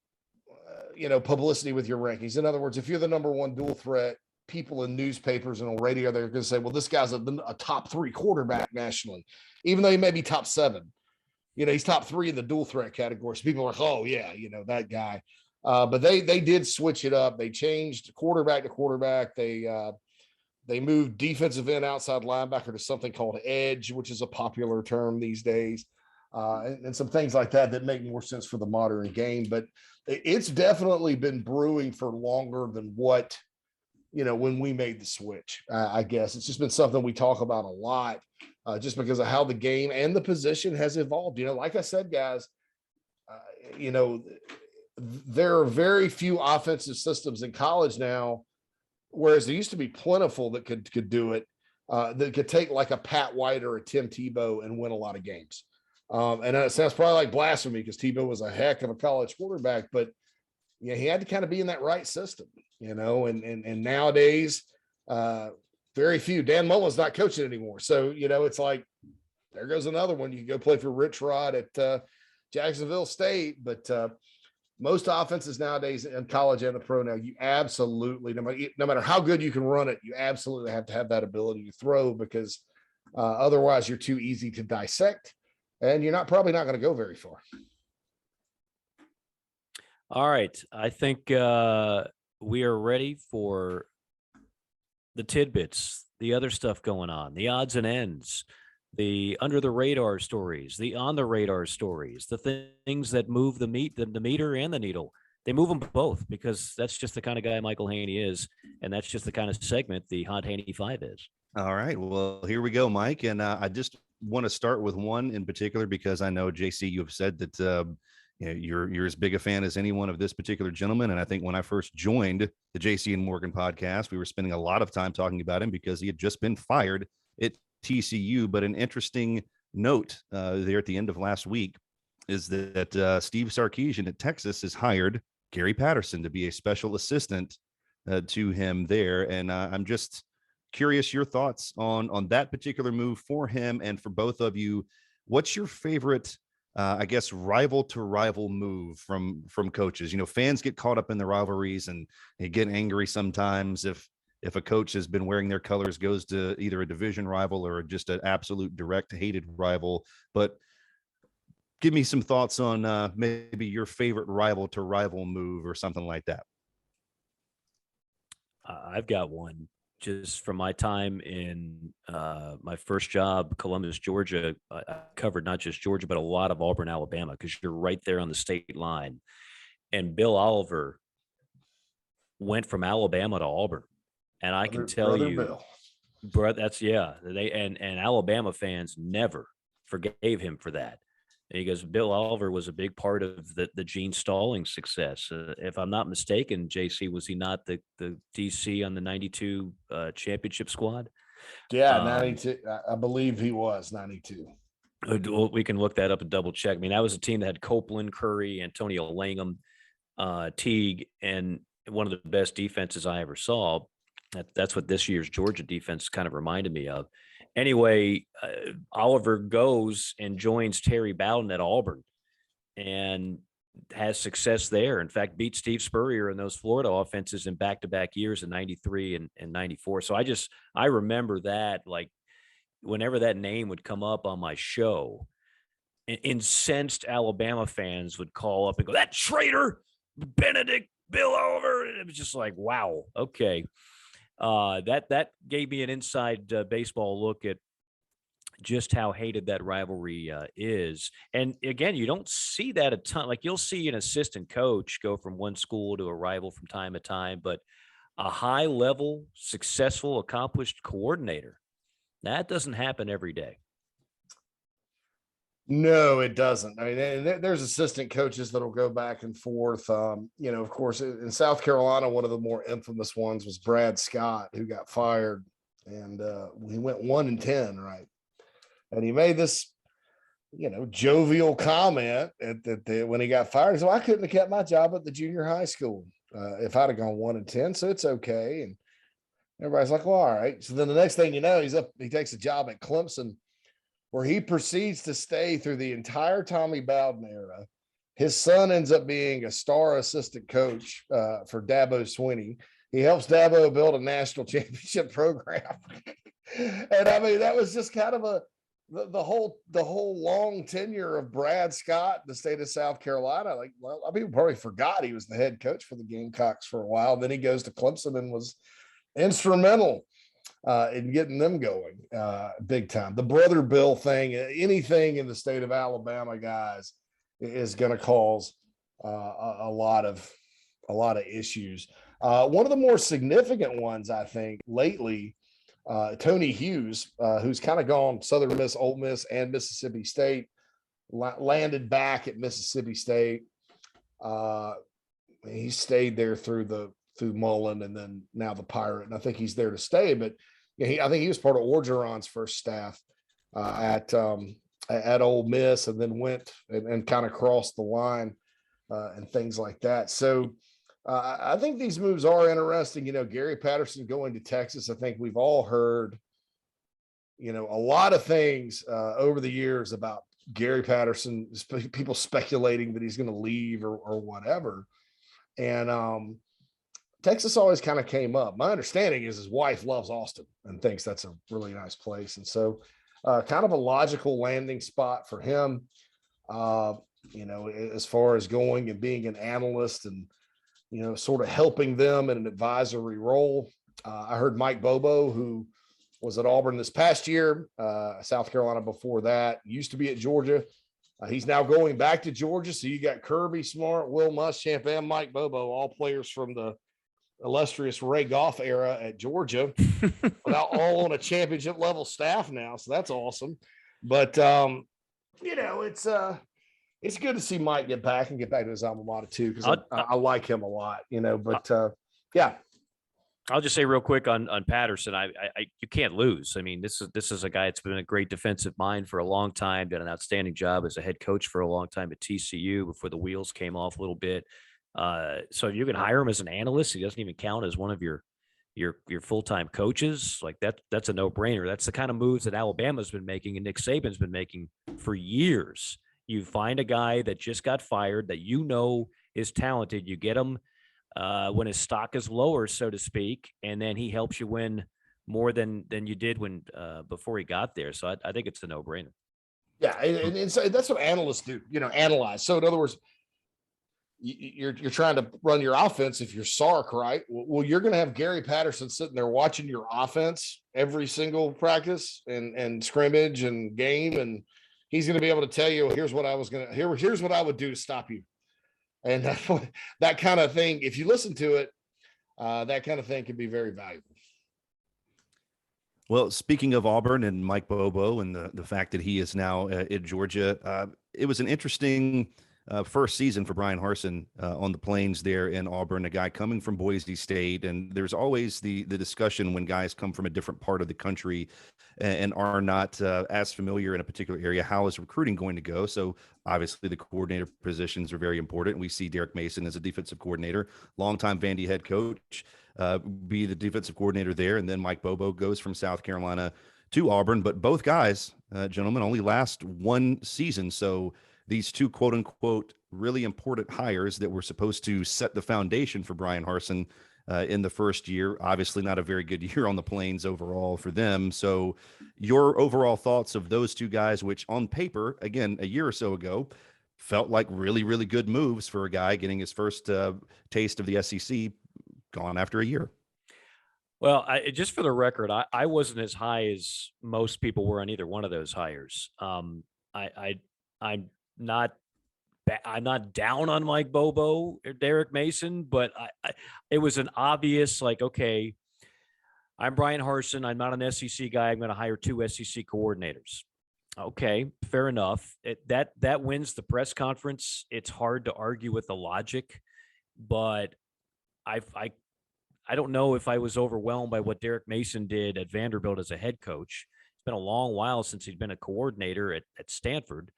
publicity with your rankings. In other words, if you're the number 1 dual threat, people in newspapers and on radio, they're going to say, well, this guy's a top 3 quarterback nationally, even though he may be top 7. He's top 3 in the dual threat category. So people are like, oh yeah, that guy. But they did switch it up. They changed quarterback to quarterback. They moved defensive end outside linebacker to something called edge, which is a popular term these days. And some things like that make more sense for the modern game. But it's definitely been brewing for longer than what, when we made the switch. I guess it's just been something we talk about a lot, just because of how the game and the position has evolved. Like I said, guys, there are very few offensive systems in college now, whereas there used to be plentiful that could do it, that could take like a Pat White or a Tim Tebow and win a lot of games. And it sounds probably like blasphemy because Tebow was a heck of a college quarterback, but he had to kind of be in that right system, and nowadays, very few. Dan Mullen's not coaching anymore. So, it's like, there goes another one. You can go play for Rich Rod at Jacksonville State. But most offenses nowadays in college and the pro now, you absolutely, no matter how good you can run it, you absolutely have to have that ability to throw, because otherwise you're too easy to dissect and you're probably not going to go very far. All right. I think we are ready for the tidbits, the other stuff going on, the odds and ends, the under the radar stories, the on the radar stories, the things that move the meter and the needle. They move them both, because that's just the kind of guy Michael Haney is, and that's just the kind of segment the Hot Haney 5 is. All right, well, here we go, Mike, and I just want to start with one in particular, because I know, JC, you have said that you're as big a fan as anyone of this particular gentleman, and I think when I first joined the JC and Morgan podcast, we were spending a lot of time talking about him because he had just been fired at TCU. But an interesting note there at the end of last week is that Steve Sarkisian at Texas has hired Gary Patterson to be a special assistant to him there. And I'm just curious your thoughts on that particular move for him and for both of you. What's your favorite, I guess, rival to rival move from coaches? Fans get caught up in the rivalries and they get angry sometimes if a coach has been wearing their colors, goes to either a division rival or just an absolute direct hated rival. But give me some thoughts on maybe your favorite rival to rival move or something like that. I've got one just from my time in my first job, Columbus, Georgia. I covered not just Georgia, but a lot of Auburn, Alabama, because you're right there on the state line. And Bill Oliver went from Alabama to Auburn. And I can tell you, bro, and Alabama fans never forgave him for that. And he goes, Bill Oliver was a big part of the Gene Stallings success. If I'm not mistaken, JC, was he not the DC on the 92 championship squad? Yeah, 92. I believe he was 92. We can look that up and double check. I mean, that was a team that had Copeland, Curry, Antonio Langham, Teague, and one of the best defenses I ever saw. That's what this year's Georgia defense kind of reminded me of. Anyway, Oliver goes and joins Terry Bowden at Auburn and has success there. In fact, beat Steve Spurrier in those Florida offenses in back-to-back years in 93 and 94. So I remember that, like, whenever that name would come up on my show, incensed Alabama fans would call up and go, that traitor, Benedict, Bill Oliver. And it was just like, wow, okay. That gave me an inside baseball look at just how hated that rivalry is. And again, you don't see that a ton. Like, you'll see an assistant coach go from one school to a rival from time to time, but a high level, successful, accomplished coordinator, that doesn't happen every day. No, it doesn't. I mean, there's assistant coaches that'll go back and forth. Of course, in South Carolina, one of the more infamous ones was Brad Scott, who got fired, and he went 1-10, right? And he made this, jovial comment when he got fired. He said, well, I couldn't have kept my job at the junior high school if I'd have gone 1-10, so it's okay. And everybody's like, well, all right. So then the next thing you know, he takes a job at Clemson, where he proceeds to stay through the entire Tommy Bowden era. His son ends up being a star assistant coach for Dabo Swinney. He helps Dabo build a national championship program. And I mean, that was just kind of the whole long tenure of Brad Scott in the state of South Carolina. Like, well, people probably forgot he was the head coach for the Gamecocks for a while. Then he goes to Clemson and was instrumental in getting them going big time. The brother Bill thing, anything in the state of Alabama, guys, is going to cause a lot of issues. One of the more significant ones, I think, lately, Tony Hughes, who's kind of gone Southern Miss, Ole Miss, and Mississippi State, landed back at Mississippi State. He stayed there through Mullen and then now the Pirate, and I think he's there to stay. But I think he was part of Orgeron's first staff at Ole Miss, and then went and kind of crossed the line and things like that. So I think these moves are interesting. Gary Patterson going to Texas. I think we've all heard, a lot of things over the years about Gary Patterson, people speculating that he's going to leave or whatever. And Texas always kind of came up. My understanding is his wife loves Austin and thinks that's a really nice place. And so kind of a logical landing spot for him, as far as going and being an analyst and, sort of helping them in an advisory role. I heard Mike Bobo, who was at Auburn this past year, South Carolina before that, used to be at Georgia. He's now going back to Georgia. So you got Kirby Smart, Will Muschamp, and Mike Bobo, all players from the illustrious Ray Goff era at Georgia, all on a championship level staff now. So that's awesome. But, it's good to see Mike get back to his alma mater too, because I like him a lot, yeah. I'll just say real quick on Patterson, you can't lose. I mean, this is a guy that's been a great defensive mind for a long time, did an outstanding job as a head coach for a long time at TCU before the wheels came off a little bit. So if you can hire him as an analyst, he doesn't even count as one of your full-time coaches. Like that's a no-brainer. That's the kind of moves that Alabama's been making and Nick Saban's been making for years. You find a guy that just got fired that is talented. You get him when his stock is lower, so to speak, and then he helps you win more than you did when before he got there. So I think it's a no-brainer. Yeah, and so that's what analysts do. Analyze. So in other words, you're trying to run your offense. If you're Sark, right? Well, you're going to have Gary Patterson sitting there watching your offense every single practice and scrimmage and game, and he's going to be able to tell you, here's what I would do to stop you. And that kind of thing, if you listen to it, that kind of thing can be very valuable. Well, speaking of Auburn and Mike Bobo and the fact that he is now at Georgia, it was an interesting first season for Brian Harsin on the Plains there in Auburn, a guy coming from Boise State. And there's always the discussion when guys come from a different part of the country and are not as familiar in a particular area. How is recruiting going to go? So obviously the coordinator positions are very important. We see Derrick Mason as a defensive coordinator, longtime Vandy head coach, be the defensive coordinator there. And then Mike Bobo goes from South Carolina to Auburn. But both guys, gentlemen, only last one season. So these two quote unquote really important hires that were supposed to set the foundation for Brian Harsin in the first year, obviously not a very good year on the Plains overall for them. So your overall thoughts of those two guys, which on paper, again, a year or so ago, felt like really, really good moves for a guy getting his first taste of the SEC gone after a year. Well, just for the record, I wasn't as high as most people were on either one of those hires. I'm not down on Mike Bobo or Derrick Mason, but it was an obvious, like, okay, I'm Brian Harsin. I'm not an SEC guy. I'm going to hire two SEC coordinators. Okay, fair enough. That wins the press conference. It's hard to argue with the logic, but I don't know if I was overwhelmed by what Derrick Mason did at Vanderbilt as a head coach. It's been a long while since he'd been a coordinator at Stanford.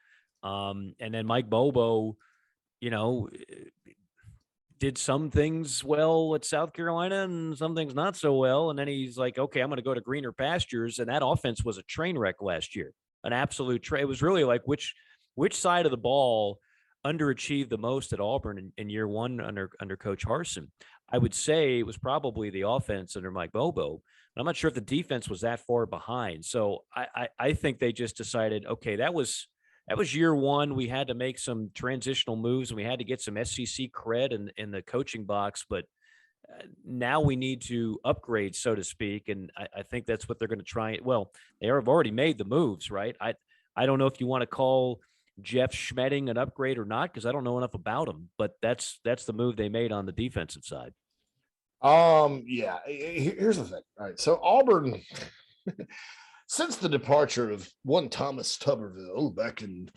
And then Mike Bobo, did some things well at South Carolina and some things not so well. And then he's like, okay, I'm going to go to greener pastures. And that offense was a train wreck last year, an absolute train. It was really like which side of the ball underachieved the most at Auburn in year one under Coach Harsin. I would say it was probably the offense under Mike Bobo. I'm not sure if the defense was that far behind. So I think they just decided, okay, that was year one. We had to make some transitional moves and we had to get some SEC cred in the coaching box, but now we need to upgrade, so to speak. And I think that's what they're going to try. Well, they have already made the moves, right? I don't know if you want to call Jeff Schmedding an upgrade or not, because I don't know enough about him, but that's the move they made on the defensive side. Yeah, here's the thing. All right. So Auburn, since the departure of one Thomas Tuberville back in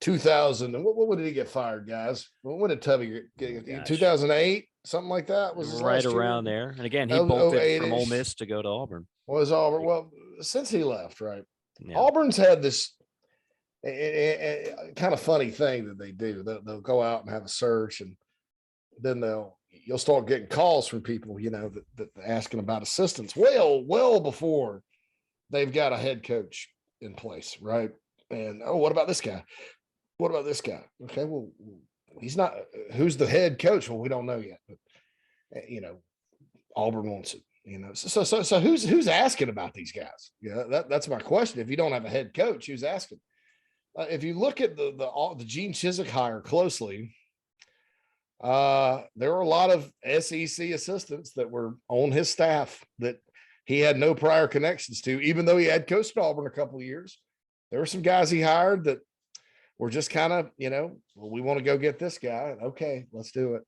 2000, and what did he get fired, guys? When did Tubby get 2008? Something like that was his right last around year? there. And again, he bolted from Ole Miss to go to Auburn. Was Auburn? Well, since he left, right? Yeah. Auburn's had this kind of funny thing that they do. They'll go out and have a search, and then they'll you'll start getting calls from people, that asking about assistants well before they've got a head coach in place, right? And what about this guy? What about this guy? Okay, well, he's not. Who's the head coach? Well, we don't know yet, but Auburn wants it. So who's asking about these guys? Yeah, that's my question. If you don't have a head coach, who's asking? If you look at the Gene Chizik hire closely, there were a lot of SEC assistants that were on his staff that he had no prior connections to, even though he had coached Auburn a couple of years. There were some guys he hired that were just kind of, well, we want to go get this guy. Okay, let's do it.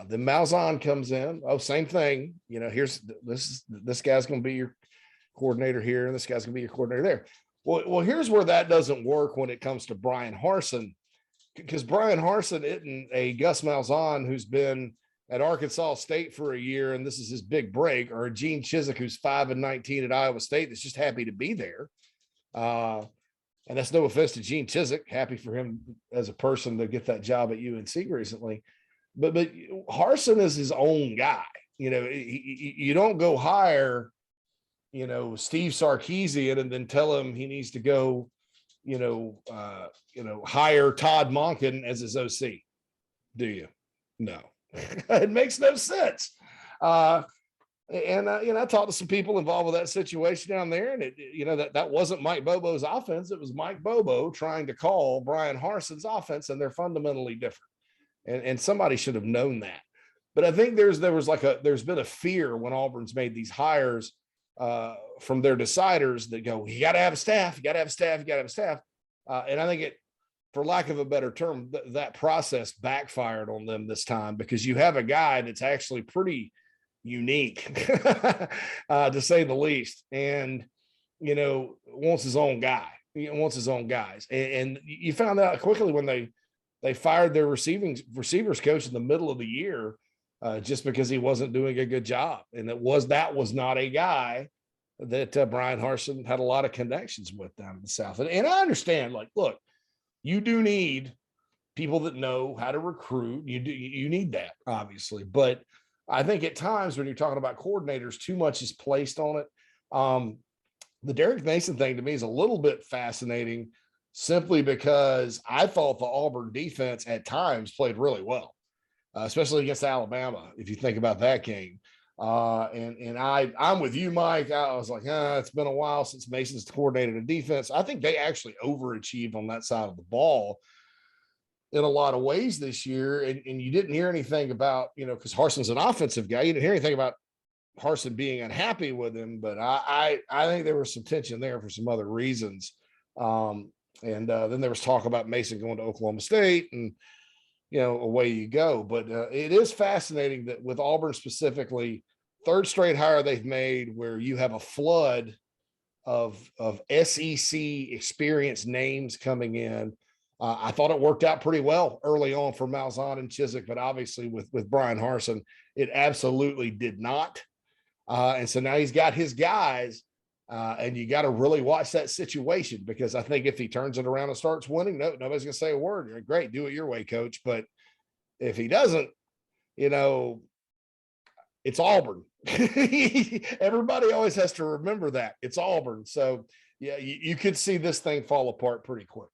Then Malzahn comes in. Oh, same thing. This guy's going to be your coordinator here, and this guy's going to be your coordinator there. Well, here's where that doesn't work when it comes to Brian Harsin, because Brian Harsin isn't a Gus Malzahn who's been at Arkansas State for a year and this is his big break, or a Gene Chizik who's 5-19 at Iowa State that's just happy to be there. And that's no offense to Gene Chizik. Happy for him as a person to get that job at UNC recently. But Harsin is his own guy. You don't go hire, Steve Sarkisian and then tell him he needs to go, hire Todd Monken as his OC. Do you? No, it makes no sense. I talked to some people involved with that situation down there, and that wasn't Mike Bobo's offense. It was Mike Bobo trying to call Brian Harsin's offense, and they're fundamentally different. And somebody should have known that. But I think there's been a fear when Auburn's made these hires from their deciders that go, you got to have a staff, you got to have a staff, you got to have a staff. And I think for lack of a better term, that process backfired on them this time, because you have a guy that's actually pretty unique, to say the least, and wants his own guy. He wants his own guys, and you found out quickly when they fired their receivers coach in the middle of the year, just because he wasn't doing a good job, and that was not a guy that Brian Harsin had a lot of connections with down in the South. And I understand, look, you do need people that know how to recruit. You need that, obviously, but I think at times when you're talking about coordinators, too much is placed on it. The Derrick Mason thing to me is a little bit fascinating, simply because I thought the Auburn defense at times played really well, especially against Alabama, if you think about that game. And I'm with you, Mike. I was like, it's been a while since Mason's coordinated a defense. I think they actually overachieved on that side of the ball in a lot of ways this year. And you didn't hear anything about, because Harsin's an offensive guy. You didn't hear anything about Harsin being unhappy with him, but I think there was some tension there for some other reasons. And then there was talk about Mason going to Oklahoma State, and, away you go. But it is fascinating that with Auburn specifically, third straight hire they've made where you have a flood of SEC experienced names coming in. I thought it worked out pretty well early on for Malzahn and Chizik, but obviously with Brian Harsin, it absolutely did not. And so now he's got his guys, and you got to really watch that situation, because I think if he turns it around and starts winning, nobody's going to say a word. You're like, great, do it your way, coach. But if he doesn't, it's Auburn. Everybody always has to remember that it's Auburn. So yeah, you could see this thing fall apart pretty quick.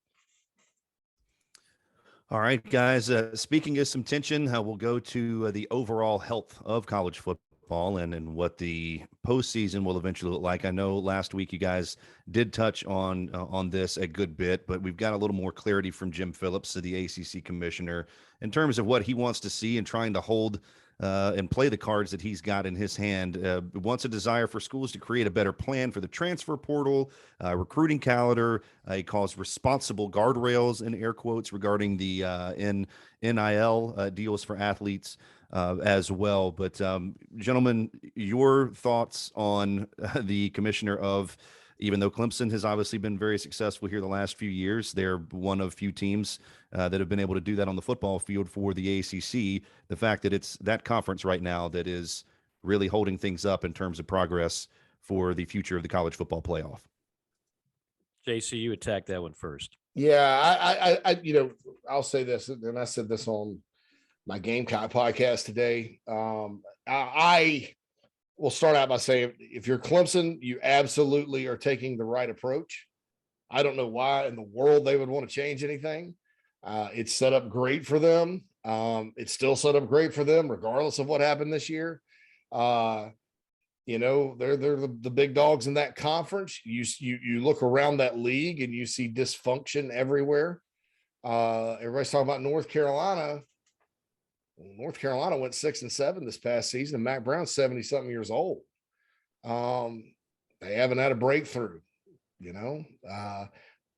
All right, guys, speaking of some tension, we'll go to the overall health of college football and what the postseason will eventually look like. I know last week you guys did touch on this a good bit, but we've got a little more clarity from Jim Phillips, the ACC commissioner, in terms of what he wants to see and trying to hold and play the cards that he's got in his hand. Wants a desire for schools to create a better plan for the transfer portal, recruiting calendar. He calls responsible guardrails, in air quotes, regarding the NIL deals for athletes as well. But gentlemen, your thoughts on the commissioner of, even though Clemson has obviously been very successful here the last few years, they're one of few teams that have been able to do that on the football field for the ACC. The fact that it's that conference right now that is really holding things up in terms of progress for the future of the college football playoff. JC, you attack that one first. Yeah, I'll say this, and I said this on my Gamecock podcast today. I will start out by saying, if you're Clemson, you absolutely are taking the right approach. I don't know why in the world they would want to change anything. It's set up great for them. It's still set up great for them, regardless of what happened this year. They're the big dogs in that conference. You look around that league and you see dysfunction everywhere. Everybody's talking about North Carolina. North Carolina went 6-7 this past season, and Mac Brown's 70-something years old. They haven't had a breakthrough.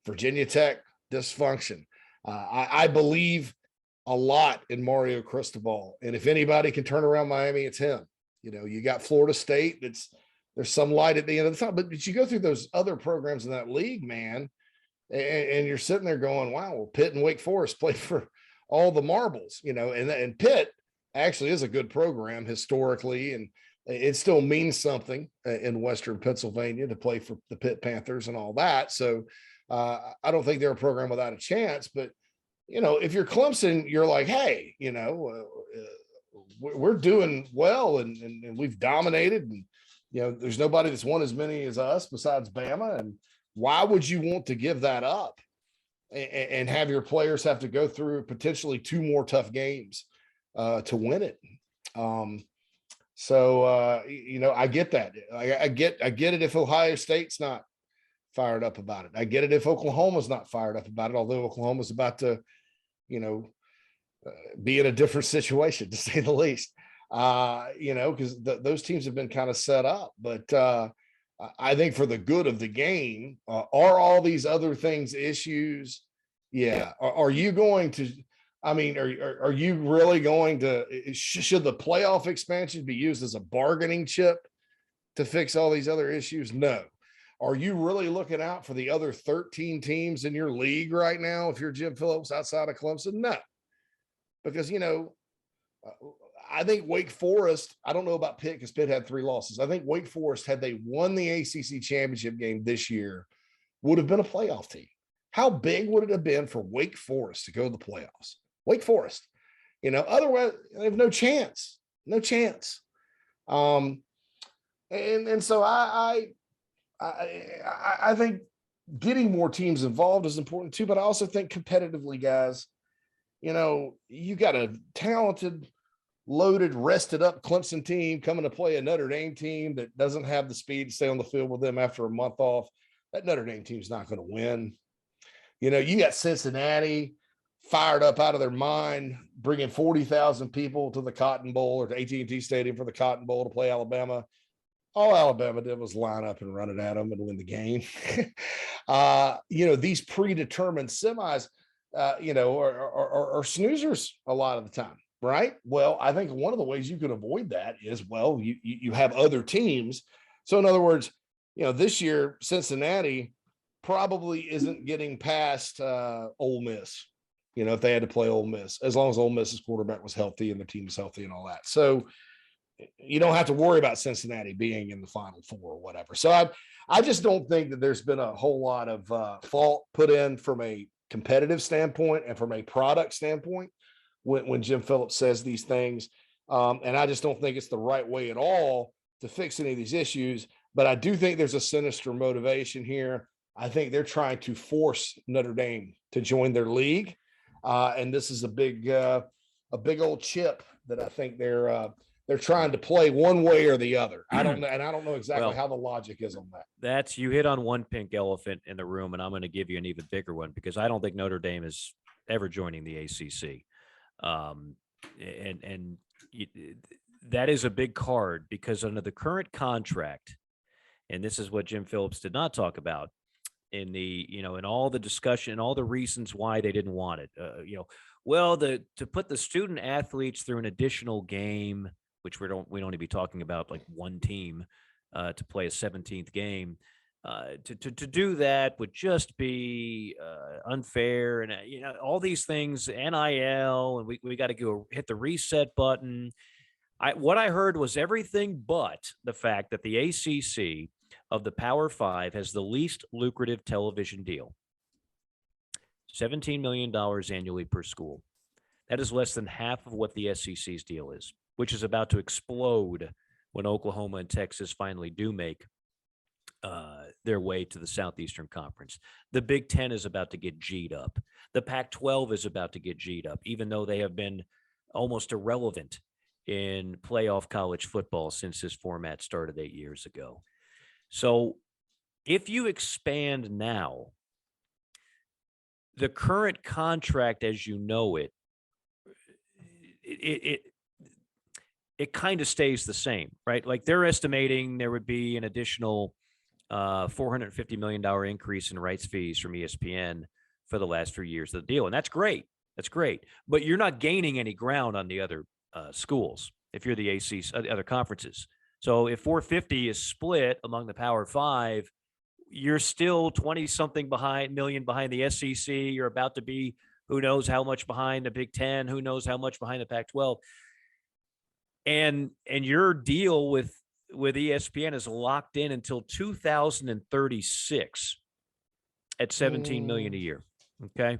Virginia Tech, dysfunction. I believe a lot in Mario Cristobal, and if anybody can turn around Miami, it's him. You got Florida State. There's some light at the end of the tunnel, but you go through those other programs in that league, man, and you're sitting there going, wow, well, Pitt and Wake Forest played for all the marbles, and Pitt actually is a good program historically, and it still means something in Western Pennsylvania to play for the Pitt Panthers and all that. So I don't think they're a program without a chance, but if you're Clemson, you're like, hey, we're doing well and we've dominated, and there's nobody that's won as many as us besides Bama, and why would you want to give that up and have your players have to go through potentially 2 more tough games to win it? I get that. I get it if Ohio State's not fired up about it. I get it if Oklahoma's not fired up about it, although Oklahoma's about to, be in a different situation, to say the least, because those teams have been kind of set up. But I think for the good of the game, are all these other things issues? Yeah. Are you going to, are you really going to, should the playoff expansion be used as a bargaining chip to fix all these other issues? No. Are you really looking out for the other 13 teams in your league right now if you're Jim Phillips outside of Clemson? No. Because, I think Wake Forest, I don't know about Pitt because Pitt had 3 losses. I think Wake Forest, had they won the ACC championship game this year, would have been a playoff team. How big would it have been for Wake Forest to go to the playoffs? Wake Forest, otherwise they have no chance, no chance. And so I think getting more teams involved is important too, but I also think competitively, guys, you got a talented, loaded, rested up Clemson team coming to play a Notre Dame team that doesn't have the speed to stay on the field with them after a month off. That Notre Dame team's not going to win. You got Cincinnati fired up out of their mind, bringing 40,000 people to the Cotton Bowl or to AT&T Stadium for the Cotton Bowl to play Alabama. All Alabama did was line up and run it at them and win the game. These predetermined semis, are snoozers a lot of the time, right? Well, I think one of the ways you can avoid that is, well, you have other teams. So in other words, this year, Cincinnati probably isn't getting past Ole Miss, if they had to play Ole Miss, as long as Ole Miss's quarterback was healthy and the team was healthy and all that. So you don't have to worry about Cincinnati being in the Final Four or whatever. So I just don't think that there's been a whole lot of fault put in from a competitive standpoint and from a product standpoint when Jim Phillips says these things. And I just don't think it's the right way at all to fix any of these issues. But I do think there's a sinister motivation here. I think they're trying to force Notre Dame to join their league. And this is a big old chip that I think they're trying to play one way or the other. I don't know exactly how the logic is on that. You hit on one pink elephant in the room, and I'm going to give you an even bigger one because I don't think Notre Dame is ever joining the ACC. That is a big card because under the current contract, and this is what Jim Phillips did not talk about in in all the discussion and all the reasons why they didn't want it. To put the student athletes through an additional game, which we don't need to be talking about like one team to play a 17th game. To do that would just be unfair, and all these things, NIL, and we got to go hit the reset button. What I heard was everything but the fact that the ACC of the Power Five has the least lucrative television deal, $17 million annually per school. That is less than half of what the SEC's deal is, which is about to explode when Oklahoma and Texas finally do make their way to the Southeastern Conference. The Big Ten is about to get G'd up. The Pac-12 is about to get G'd up, even though they have been almost irrelevant in playoff college football since this format started 8 years ago. So if you expand now, the current contract as you know it kind of stays the same, right? Like they're estimating there would be an additional $450 million increase in rights fees from ESPN for the last few years of the deal. And that's great. That's great. But you're not gaining any ground on the other schools if you're the ACC, the other conferences. So if 450 is split among the Power Five, you're still 20-something million behind the SEC. You're about to be who knows how much behind the Big Ten, who knows how much behind the Pac-12. And your deal with ESPN is locked in until 2036 at $17 million a year. Okay.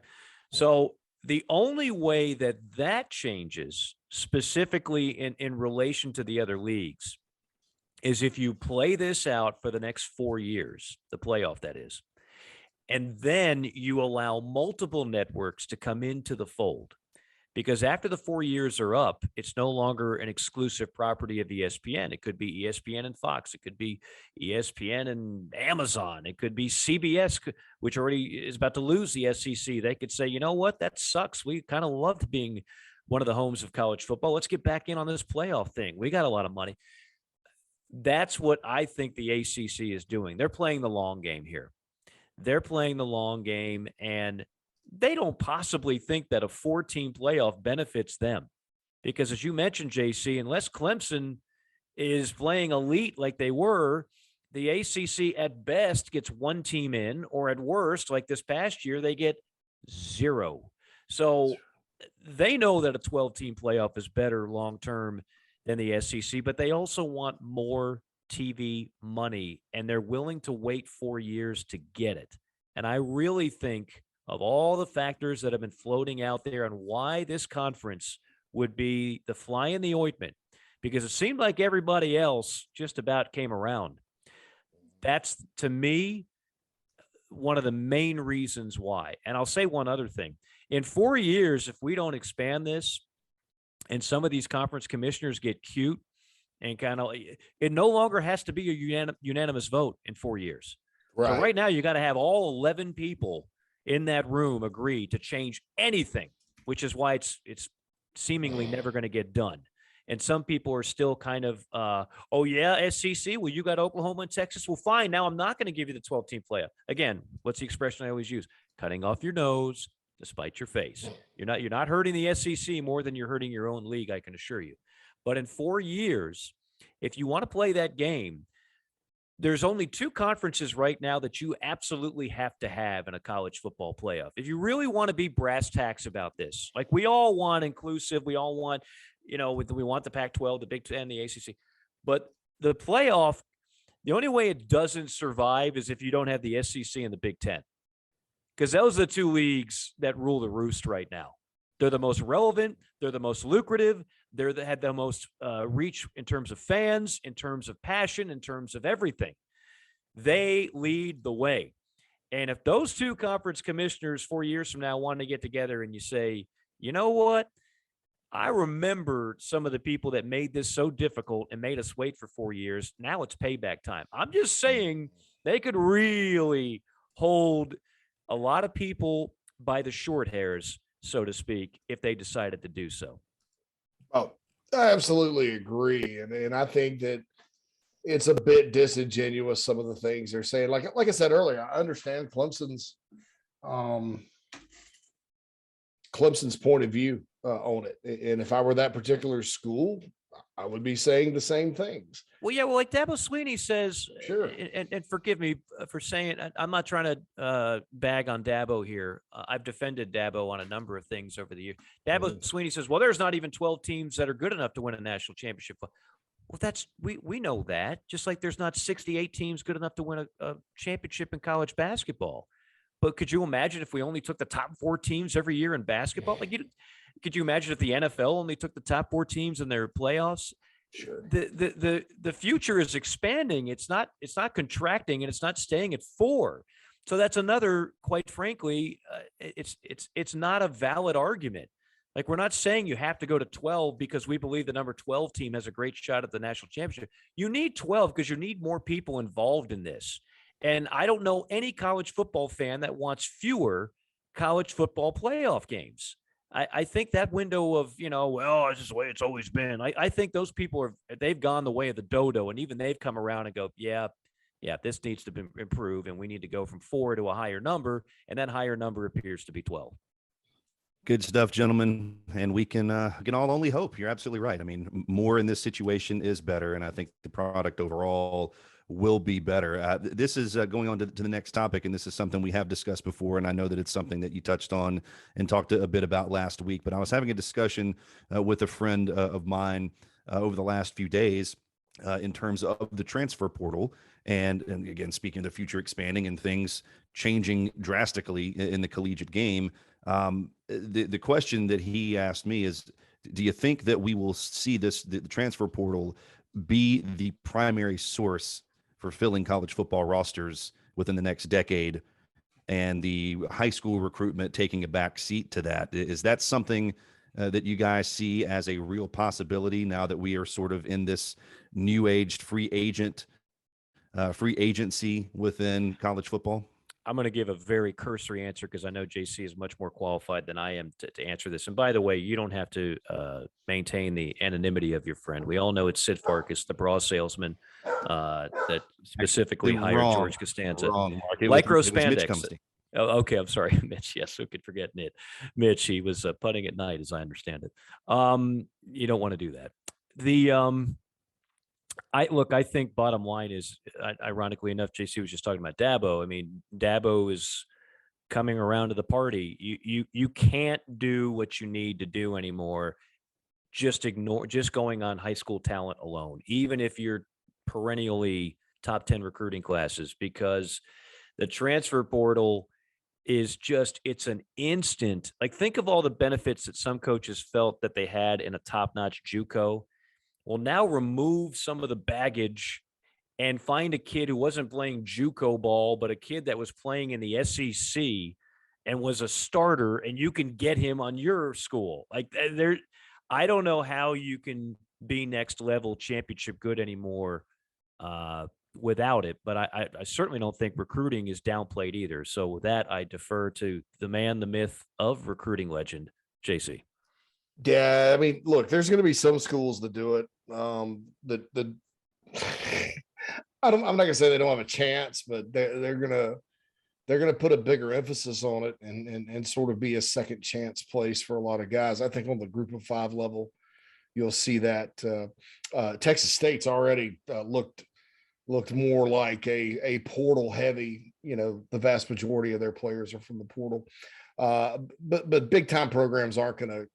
So the only way that changes specifically in relation to the other leagues is if you play this out for the next 4 years, the playoff that is, and then you allow multiple networks to come into the fold. Because after the 4 years are up, it's no longer an exclusive property of ESPN. It could be ESPN and Fox. It could be ESPN and Amazon. It could be CBS, which already is about to lose the SEC. They could say, you know what, that sucks. We kind of loved being one of the homes of college football. Let's get back in on this playoff thing. We got a lot of money. That's what I think the ACC is doing. They're playing the long game here. They're playing the long game, and they don't possibly think that a 4-team playoff benefits them. Because as you mentioned, JC, unless Clemson is playing elite like they were, the ACC at best gets 1 team in, or at worst, like this past year, they get 0. So they know that a 12-team playoff is better long-term than the SEC, but they also want more TV money, and they're willing to wait 4 years to get it. And I really think of all the factors that have been floating out there and why this conference would be the fly in the ointment, because it seemed like everybody else just about came around. That's, to me, one of the main reasons why. And I'll say one other thing. In 4 years, if we don't expand this and some of these conference commissioners get cute and kind of, it no longer has to be a unanimous vote in 4 years. Right. So right now, you got to have all 11 people in that room agree to change anything, which is why it's seemingly never going to get done. And some people are still kind of, oh, yeah, SEC, well, you got Oklahoma and Texas. Well, fine. Now I'm not going to give you the 12-team playoff. Again, what's the expression I always use? Cutting off your nose to spite your face. You're not hurting the SEC more than you're hurting your own league, I can assure you. But in 4 years, if you want to play that game, there's only 2 conferences right now that you absolutely have to have in a college football playoff. If you really want to be brass tacks about this, like we all want inclusive, we all want, we want the Pac-12, the Big Ten, the ACC. But the playoff, the only way it doesn't survive is if you don't have the SEC and the Big Ten. Because those are the 2 leagues that rule the roost right now. They're the most relevant. They're the most lucrative. They had the most reach in terms of fans, in terms of passion, in terms of everything. They lead the way. And if those 2 conference commissioners 4 years from now want to get together and you say, you know what? I remember some of the people that made this so difficult and made us wait for 4 years. Now it's payback time. I'm just saying they could really hold a lot of people by the short hairs, so to speak, if they decided to do so. Oh, I absolutely agree. And I think that it's a bit disingenuous, some of the things they're saying. Like I said earlier, I understand Clemson's point of view on it. And if I were that particular school, I would be saying the same things. Well, yeah, well, like Dabo Swinney says, sure. And forgive me for saying, I'm not trying to bag on Dabo here. I've defended Dabo on a number of things over the years. Dabo Swinney says, well, there's not even 12 teams that are good enough to win a national championship. Well, we know that, just like there's not 68 teams good enough to win a championship in college basketball. But could you imagine if we only took the top 4 teams every year in basketball? Like Could you imagine if the NFL only took the top 4 teams in their playoffs? Sure. The future is expanding. It's not contracting, and it's not staying at 4. So that's another, quite frankly, it's not a valid argument. Like, we're not saying you have to go to 12 because we believe the number 12 team has a great shot at the national championship. You need 12 because you need more people involved in this. And I don't know any college football fan that wants fewer college football playoff games. I think that window of, well, it's just the way it's always been. I think those people they've gone the way of the dodo, and even they've come around and go, yeah, this needs to improve, and we need to go from 4 to a higher number, and that higher number appears to be 12. Good stuff, gentlemen, and we can all only hope. You're absolutely right. I mean, more in this situation is better, and I think the product overall will be better. This is going on to the next topic, and this is something we have discussed before, and I know that it's something that you touched on and talked a bit about last week, but I was having a discussion with a friend of mine over the last few days in terms of the transfer portal, and again, speaking of the future expanding and things changing drastically in the collegiate game. The question that he asked me is, do you think that we will see the transfer portal be the primary source for filling college football rosters within the next decade, and the high school recruitment taking a back seat to that? Is that something that you guys see as a real possibility now that we are sort of in this new aged free agency within college football? I'm going to give a very cursory answer because I know JC is much more qualified than I am to answer this. And by the way, you don't have to maintain the anonymity of your friend. We all know it's Sid Farkas, the bra salesman that specifically hired George Costanza. Wrong, Mark. Lycro spandex. Oh, okay, I'm sorry, Mitch. Yes, who could forget Mitch? He was putting at night, as I understand it. You don't want to do that. I think bottom line is, ironically enough, JC was just talking about Dabo. I mean, Dabo is coming around to the party. You can't do what you need to do anymore. Just going on high school talent alone, even if you're perennially top 10 recruiting classes, because the transfer portal is it's an instant. Like, think of all the benefits that some coaches felt that they had in a top-notch JUCO. Well, now remove some of the baggage and find a kid who wasn't playing JUCO ball, but a kid that was playing in the SEC and was a starter, and you can get him on your school. Like, I don't know how you can be next level championship good anymore without it, but I certainly don't think recruiting is downplayed either. So with that, I defer to the man, the myth of recruiting legend, JC. Yeah, I mean, look, there's going to be some schools that do it. I'm not gonna say they don't have a chance, but they're gonna put a bigger emphasis on it and sort of be a second chance place for a lot of guys. I think on the group of 5 level, you'll see that Texas State's already looked more like a portal heavy. The vast majority of their players are from the portal, but big time programs aren't gonna.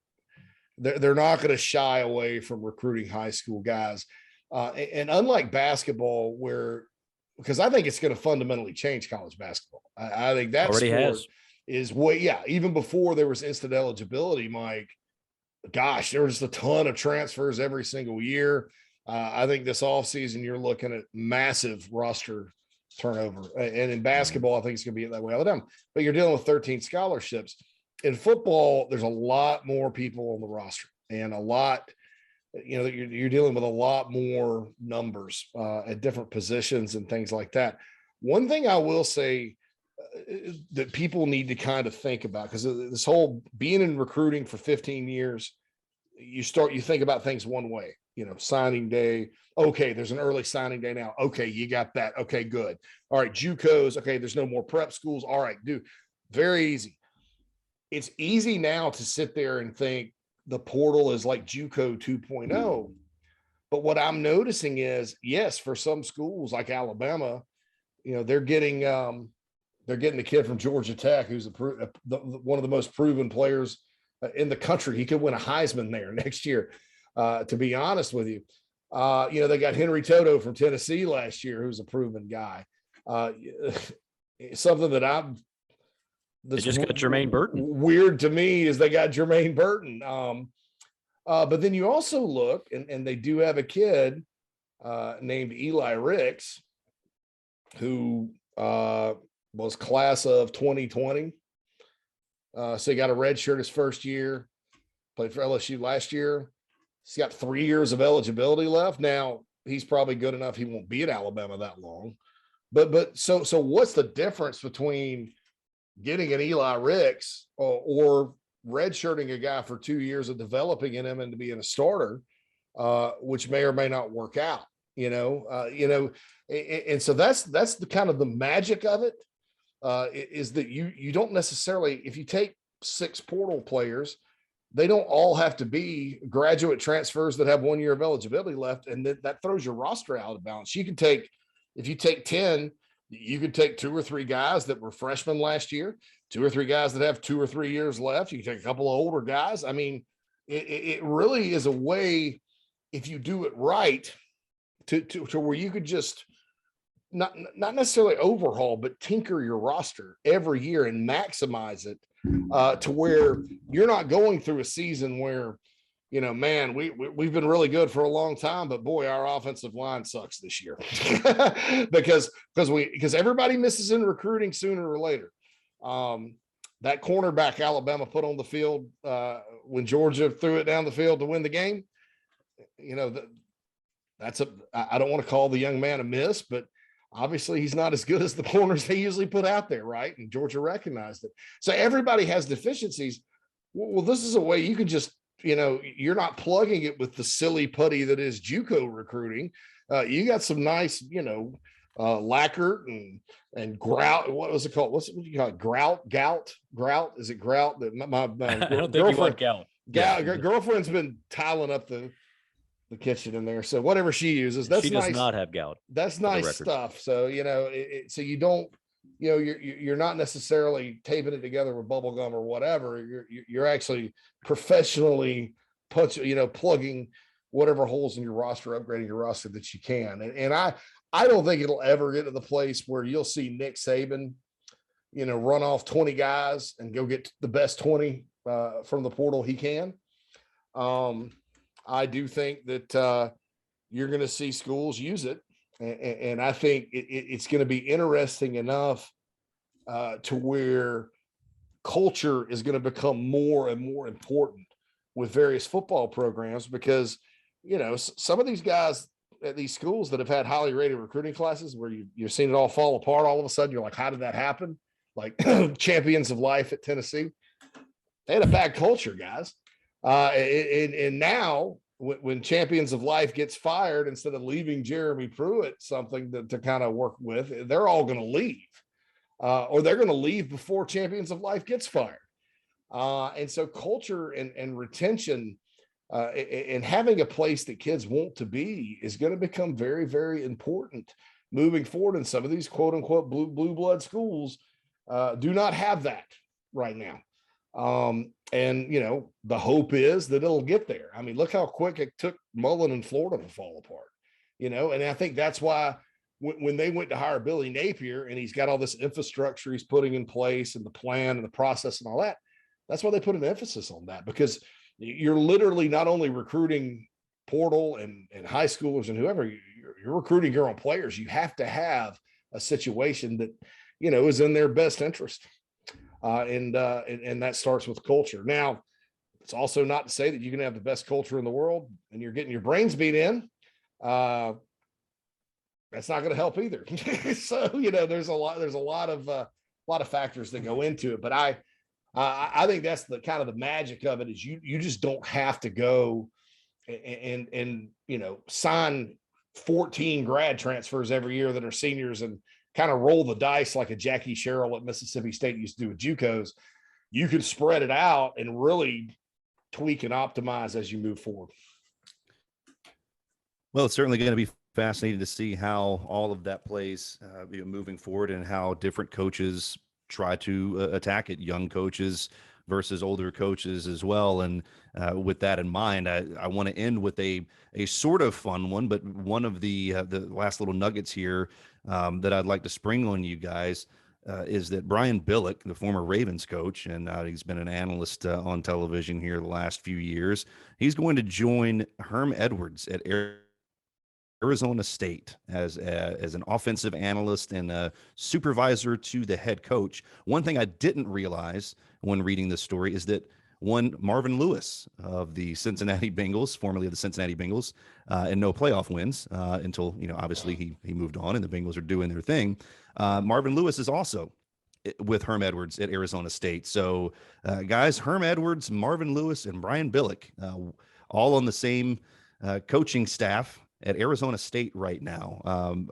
They're not going to shy away from recruiting high school guys. And unlike basketball, because I think it's going to fundamentally change college basketball. I think that already has. Even before there was instant eligibility, Mike, gosh, there was just a ton of transfers every single year. I think this offseason, you're looking at massive roster turnover. And in basketball, I think it's going to be that way all the time. But you're dealing with 13 scholarships. In football, there's a lot more people on the roster, and a lot, you're dealing with a lot more numbers at different positions and things like that. One thing I will say that people need to kind of think about, because this whole being in recruiting for 15 years, you think about things one way, signing day. Okay, there's an early signing day now. Okay, you got that. Okay, good. All right, JUCOs. Okay, there's no more prep schools. All right, very easy. It's easy now to sit there and think the portal is like JUCO 2.0. But what I'm noticing is, yes, for some schools like Alabama, they're getting the kid from Georgia Tech, who's one of the most proven players in the country. He could win a Heisman there next year, to be honest with you. They got Henry Toto from Tennessee last year, who's a proven guy. Something that They just got Jermaine Burton. Weird to me is they got Jermaine Burton. But then you also look, and they do have a kid named Eli Ricks, who was class of 2020. So he got a red shirt his first year, played for LSU last year. He's got 3 years of eligibility left. Now, he's probably good enough. He won't be at Alabama that long. But so what's the difference between getting an Eli Ricks or redshirting a guy for 2 years of developing in him and to being a starter, which may or may not work out, and so that's the kind of the magic of it, is that you don't necessarily, if you take 6 portal players, they don't all have to be graduate transfers that have 1 year of eligibility left, and that throws your roster out of balance. You can take, if you take 10, you could take 2 or 3 guys that were freshmen last year, 2 or 3 guys that have 2 or 3 years left. You can take a couple of older guys. I mean, it really is a way, if you do it right, to where you could just not necessarily overhaul, but tinker your roster every year and maximize it to where you're not going through a season where, man, we've been really good for a long time, but boy, our offensive line sucks this year because everybody misses in recruiting sooner or later. That cornerback Alabama put on the field when Georgia threw it down the field to win the game, I don't want to call the young man a miss, but obviously he's not as good as the corners they usually put out there, right? And Georgia recognized it. So everybody has deficiencies. Well, this is a way you can just, you're not plugging it with the silly putty that is JUCO recruiting. You got some nice, Lackert and Grout. What was it called? What do you call it? Grout? Is it Grout? That my I don't think you want Gout. Girlfriend's been tiling up the kitchen in there. So whatever she uses, that's she nice. does not have gout. That's nice stuff. So, so you don't, you're not necessarily taping it together with bubble gum or whatever. You're actually professionally plugging whatever holes in your roster, upgrading your roster that you can. And I don't think it'll ever get to the place where you'll see Nick Saban, run off 20 guys and go get the best 20 from the portal he can. I do think that you're going to see schools use it. And I think it's going to be interesting enough to where culture is going to become more and more important with various football programs, because, some of these guys at these schools that have had highly rated recruiting classes where you've seen it all fall apart, all of a sudden you're like, how did that happen? Like Champions of Life at Tennessee, they had a bad culture, guys. And now when Champions of Life gets fired, instead of leaving Jeremy Pruitt something to kind of work with, they're all going to leave, or they're going to leave before Champions of Life gets fired. And so culture and retention and having a place that kids want to be is going to become very, very important moving forward. And some of these quote unquote blue blood schools do not have that right now. And the hope is that it'll get there. I mean, look how quick it took Mullen in Florida to fall apart, and I think that's why when they went to hire Billy Napier and he's got all this infrastructure he's putting in place and the plan and the process and all that, that's why they put an emphasis on that, because you're literally not only recruiting portal and high schoolers and whoever, you're recruiting your own players. You have to have a situation that, is in their best interest. And that starts with culture. Now, it's also not to say that you can have the best culture in the world and you're getting your brains beat in. That's not going to help either. So, there's a lot of factors that go into it. But I think that's the kind of the magic of it, is you just don't have to go and sign 14 grad transfers every year that are seniors and kind of roll the dice like a Jackie Sherrill at Mississippi State used to do with JUCOs. You could spread it out and really tweak and optimize as you move forward. Well, it's certainly going to be fascinating to see how all of that plays moving forward, and how different coaches try to attack it, young coaches versus older coaches as well. And with that in mind, I want to end with a sort of fun one, but one of the last little nuggets here that I'd like to spring on you guys. is that Brian Bilick, the former Ravens coach, and he's been an analyst on television here the last few years, he's going to join Herm Edwards at Arizona State as an offensive analyst and a supervisor to the head coach. One thing I didn't realize when reading this story is that one Marvin Lewis of the Cincinnati Bengals, formerly of the Cincinnati Bengals, and no playoff wins until, obviously he moved on and the Bengals are doing their thing. Marvin Lewis is also with Herm Edwards at Arizona State. So, guys, Herm Edwards, Marvin Lewis, and Brian Bilick, all on the same coaching staff at Arizona State right now.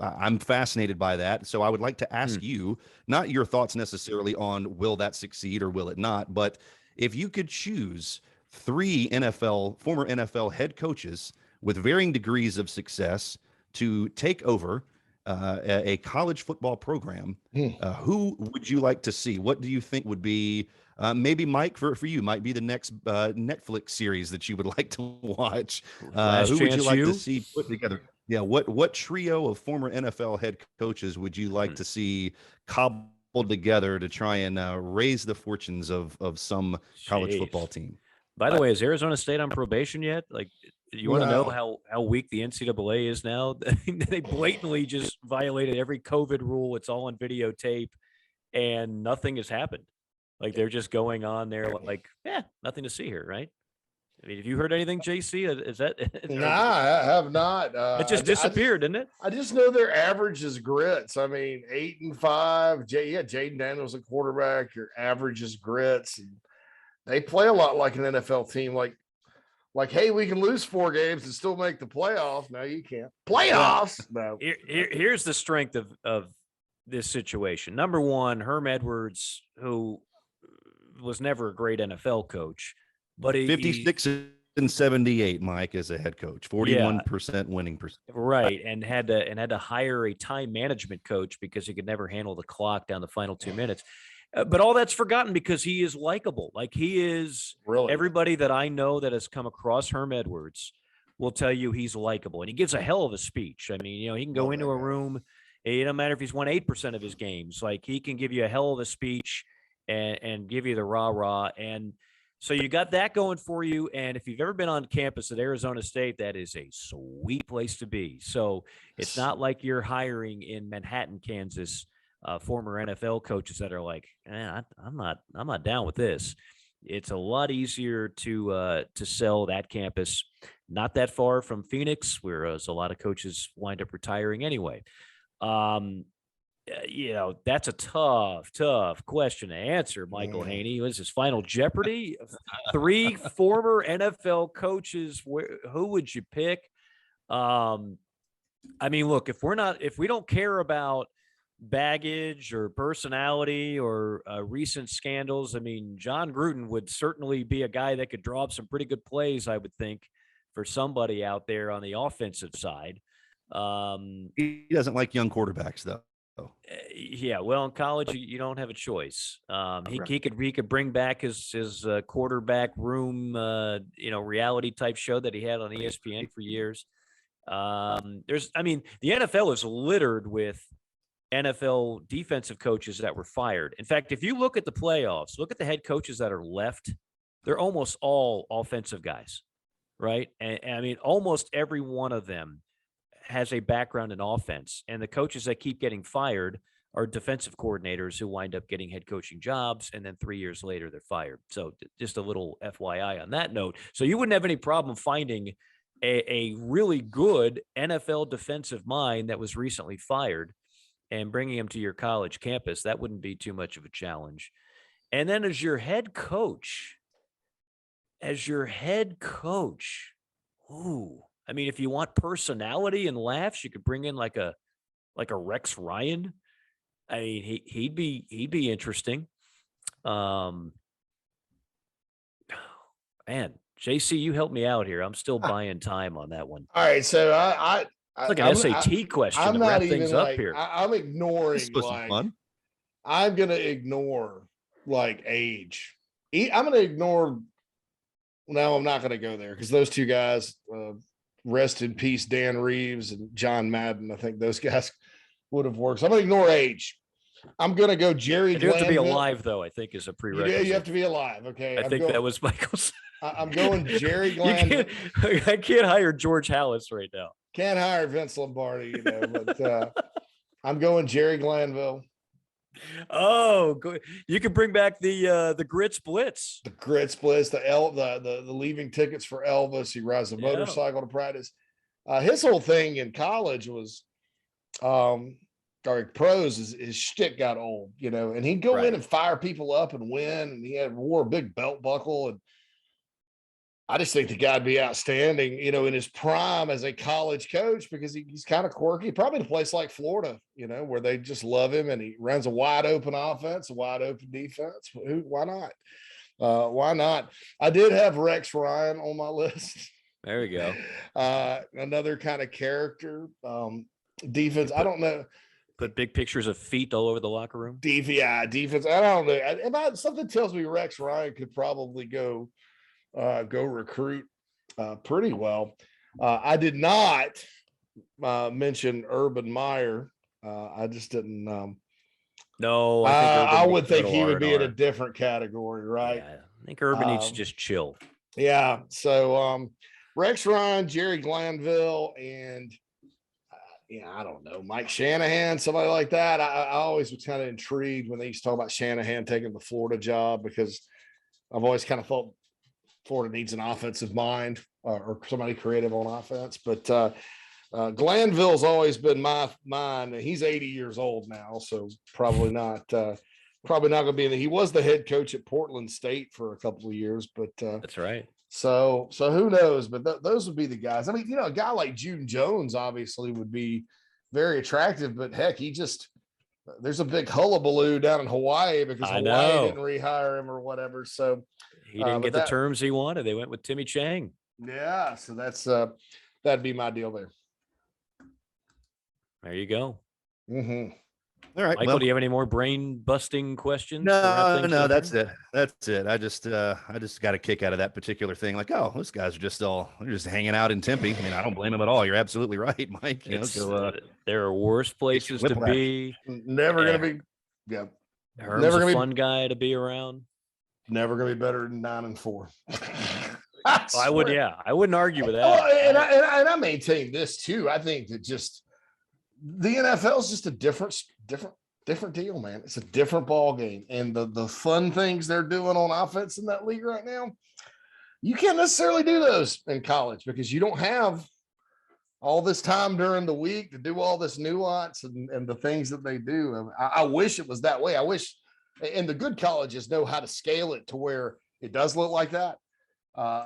I'm fascinated by that. So I would like to ask you, not your thoughts necessarily on will that succeed or will it not, but if you could choose three former NFL head coaches with varying degrees of success to take over a college football program, who would you like to see? What do you think would be maybe, Mike, for you, might be the next Netflix series that you would like to watch? Who would you like to see put together? Yeah, what trio of former NFL head coaches would you like to see cobbled together to try and raise the fortunes of some college football team? By the way, is Arizona State on probation yet? Like, you want to know how weak the NCAA is now? They blatantly just violated every COVID rule. It's all on videotape, and nothing has happened. Like, they're just going on there like, nothing to see here, right? I mean, have you heard anything, JC? Is that? Nah, I have not. It just disappeared, didn't it? I just know their average is grits. I mean, 8-5. Jaden Daniels a quarterback. Your average is grits. And they play a lot like an NFL team. Like, hey, we can lose 4 games and still make the playoffs. No, you can't. Playoffs. No. Here's the strength of this situation. Number one, Herm Edwards, who was never a great NFL coach, but 56 and 78, Mike, as a head coach, 41% winning percent. Right, and had to hire a time management coach because he could never handle the clock down the final 2 minutes. But all that's forgotten because he is likable. Like, he is really, everybody that I know that has come across Herm Edwards will tell you he's likable, and he gives a hell of a speech. I mean, he can go into a room. It don't matter if he's won 8% of his games. Like, he can give you a hell of a speech and give you the rah-rah. And so you got that going for you. And if you've ever been on campus at Arizona State, that is a sweet place to be. So it's not like you're hiring in Manhattan, Kansas, former NFL coaches that are like, I'm not down with this. It's a lot easier to sell that campus. Not that far from Phoenix, whereas a lot of coaches wind up retiring anyway. That's a tough question to answer, Michael Haney. Was his Final Jeopardy? 3 former NFL coaches. Who would you pick? I mean, look, if we don't care about baggage or personality or recent scandals, I mean, John Gruden would certainly be a guy that could draw up some pretty good plays, I would think, for somebody out there on the offensive side. He doesn't like young quarterbacks, though. Yeah, well, in college you don't have a choice. He could bring back his quarterback room, reality type show that he had on ESPN for years. The NFL is littered with NFL defensive coaches that were fired. In fact, if you look at the playoffs, look at the head coaches that are left, they're almost all offensive guys, right? And I mean, almost every one of them has a background in offense, and the coaches that keep getting fired are defensive coordinators who wind up getting head coaching jobs, and then 3 years later they're fired. So just a little FYI on that note. So you wouldn't have any problem finding a really good NFL defensive mind that was recently fired and bringing him to your college campus. That wouldn't be too much of a challenge. And then as your head coach, ooh, I mean, if you want personality and laughs, you could bring in like a Rex Ryan. I mean, he'd be interesting. Man, JC, you help me out here. I'm still buying time on that one. All right, so it's like an SAT question to wrap things up here. I'm ignoring. Fun. I'm gonna ignore age. I'm gonna ignore. No, I'm not gonna go there because those two guys. Rest in peace, Dan Reeves and John Madden. I think those guys would have worked. So I'm going to ignore age. I'm going to go Jerry You do have to be Glanville. alive, though, I think, is a prerequisite. You have to be alive. Okay. I think that was Michael's. I'm going Jerry Glanville. I can't hire George Hallis right now. Can't hire Vince Lombardi, but I'm going Jerry Glanville. Oh, you can bring back the Grits Blitz. The Grits Blitz, the leaving tickets for Elvis. He rides a motorcycle to practice. His whole thing in college was, pros, his shtick got old, and he'd go in and fire people up and win, and he wore a big belt buckle, and I just think the guy'd be outstanding, in his prime as a college coach, because he's kind of quirky, probably in a place like Florida, where they just love him, and he runs a wide open offense, a wide open defense. Why not? Why not? I did have Rex Ryan on my list. There we go. Another kind of character. Defense. I don't know. Put big pictures of feet all over the locker room. Defense. I don't know. Something tells me Rex Ryan could probably go recruit pretty well. I did not mention Urban Meyer. I just didn't. No, I would think he would be in a different category, right? Yeah, I think Urban needs to just chill. Yeah. So Rex Ryan, Jerry Glanville, and I don't know, Mike Shanahan, somebody like that. I always was kind of intrigued when they used to talk about Shanahan taking the Florida job, because I've always kind of thought Florida needs an offensive mind or somebody creative on offense. But Glanville's always been my mind. He's 80 years old now, so probably not going to be in he was the head coach at Portland State for a couple of years, but that's right. So who knows? But those would be the guys. I mean, a guy like June Jones obviously would be very attractive, but heck, there's a big hullabaloo down in Hawaii because Hawaii didn't rehire him or whatever. So he didn't get the terms he wanted. They went with Timmy Chang. Yeah, so that's that'd be my deal there. There you go. Mm-hmm. All right, Michael, do you have any more brain-busting questions? No, that's it. That's it. I just got a kick out of that particular thing. Like, oh, those guys are they're just hanging out in Tempe. I mean, I don't blame them at all. You're absolutely right, Mike. There are worse places to be. Never going to be. Yeah. Herm's never a fun guy to be around. Never going to be better than 9-4. I wouldn't argue with that. And I maintain this too. I think that just the NFL is just a different deal, man. It's a different ball game, and the fun things they're doing on offense in that league right now, you can't necessarily do those in college because you don't have all this time during the week to do all this nuance and the things that they do. I wish it was that way. I wish, and the good colleges know how to scale it to where it does look like that.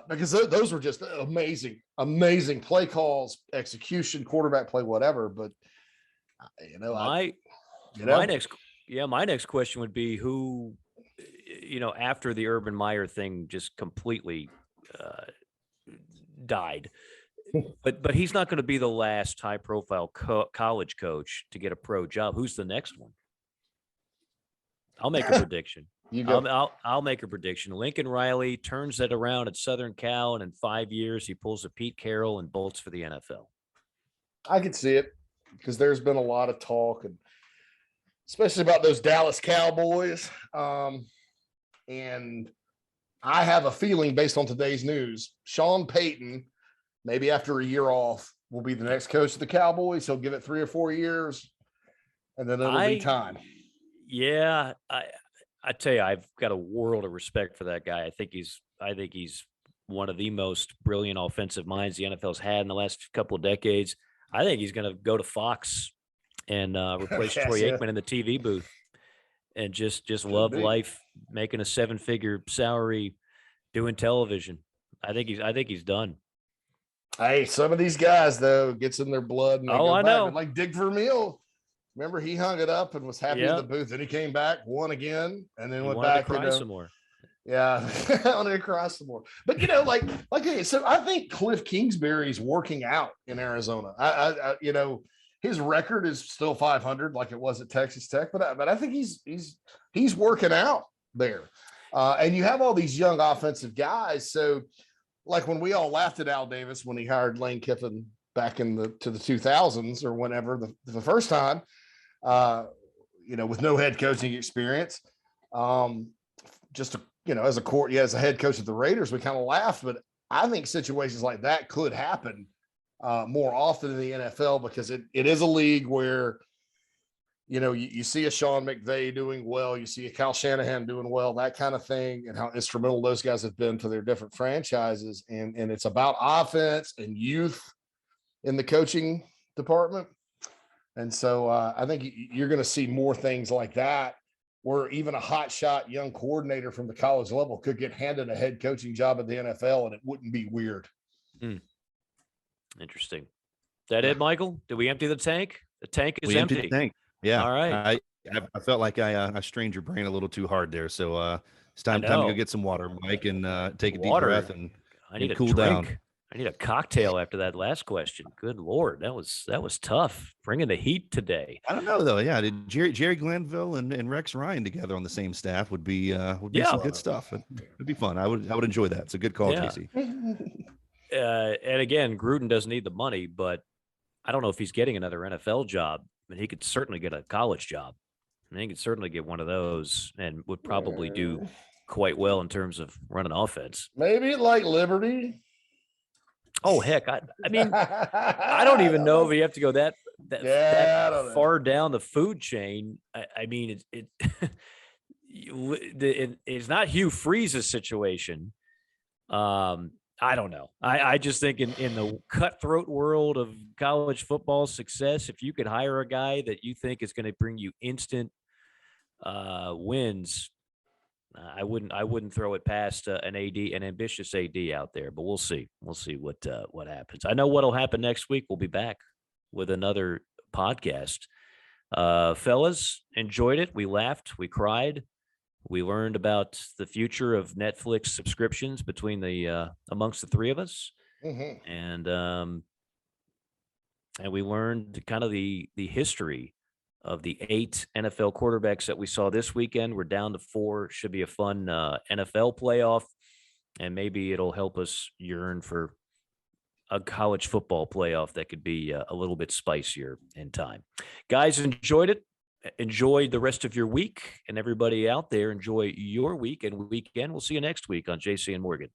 Because those were just amazing play calls, execution, quarterback play, whatever. But my next question would be who, after the Urban Meyer thing just completely died, but he's not going to be the last high profile college coach to get a pro job. Who's the next one? I'll make a prediction. I'll make a prediction. Lincoln Riley turns that around at Southern Cal, and in 5 years he pulls a Pete Carroll and bolts for the NFL. I could see it because there's been a lot of talk, and especially about those Dallas Cowboys. And I have a feeling, based on today's news, Sean Payton, maybe after a year off, will be the next coach of the Cowboys. He'll give it 3 or 4 years, and then it'll be time. Yeah, I tell you, I've got a world of respect for that guy. I think he's one of the most brilliant offensive minds the NFL's had in the last couple of decades. I think he's going to go to Fox and replace Troy Aikman in the TV booth and just love life, making a 7-figure salary, doing television. I think he's done. Hey, some of these guys though gets in their blood. And I know. Like Dick Vermeil. Remember, he hung it up and was happy in the booth. Then he came back, won again, and then went back to cry some more. Yeah, I wanted to cry some more. But so I think Cliff Kingsbury's working out in Arizona. I his record is still 500, like it was at Texas Tech. But I think he's working out there. And you have all these young offensive guys. So, like when we all laughed at Al Davis when he hired Lane Kiffin back to the 2000s or whenever the first time. with no head coaching experience. Just to, as a head coach of the Raiders, we kind of laughed, but I think situations like that could happen more often in the NFL, because it is a league where, you see a Sean McVay doing well, you see a Kyle Shanahan doing well, that kind of thing, and how instrumental those guys have been to their different franchises. And it's about offense and youth in the coaching department. And so I think you're going to see more things like that, where even a hotshot young coordinator from the college level could get handed a head coaching job at the NFL, and it wouldn't be weird. Interesting. Is that it, Michael? Did we empty the tank? The tank is empty. The tank. Yeah. All right. I felt like I strained your brain a little too hard there. So it's time to go get some water, Mike, and take a deep breath and I need cool down. I need a cocktail after that last question. Good Lord. That was tough. Bringing the heat today. I don't know though. Yeah. Jerry Glanville and Rex Ryan together on the same staff would be some good stuff. It'd be fun. I would enjoy that. It's a good call, Casey. And again, Gruden doesn't need the money, but I don't know if he's getting another NFL job. I mean, he could certainly get a college job. I mean, he could certainly get one of those and would probably do quite well in terms of running offense. Maybe like Liberty. Oh, heck. I mean, I don't even know if you have to go that far down the food chain. I mean, it's not Hugh Freeze's situation. I don't know. I just think in the cutthroat world of college football success, if you could hire a guy that you think is going to bring you instant wins, I wouldn't throw it past an ambitious AD out there. But we'll see. We'll see what happens. I know what'll happen next week. We'll be back with another podcast. Fellas, enjoyed it. We laughed. We cried. We learned about the future of Netflix subscriptions between amongst the three of us, and we learned kind of the history of the 8 NFL quarterbacks that we saw this weekend. We're down to 4. Should be a fun NFL playoff, and maybe it'll help us yearn for a college football playoff that could be a little bit spicier in time. Guys, enjoyed it. Enjoy the rest of your week, and everybody out there, enjoy your week and weekend. We'll see you next week on JC and Morgan.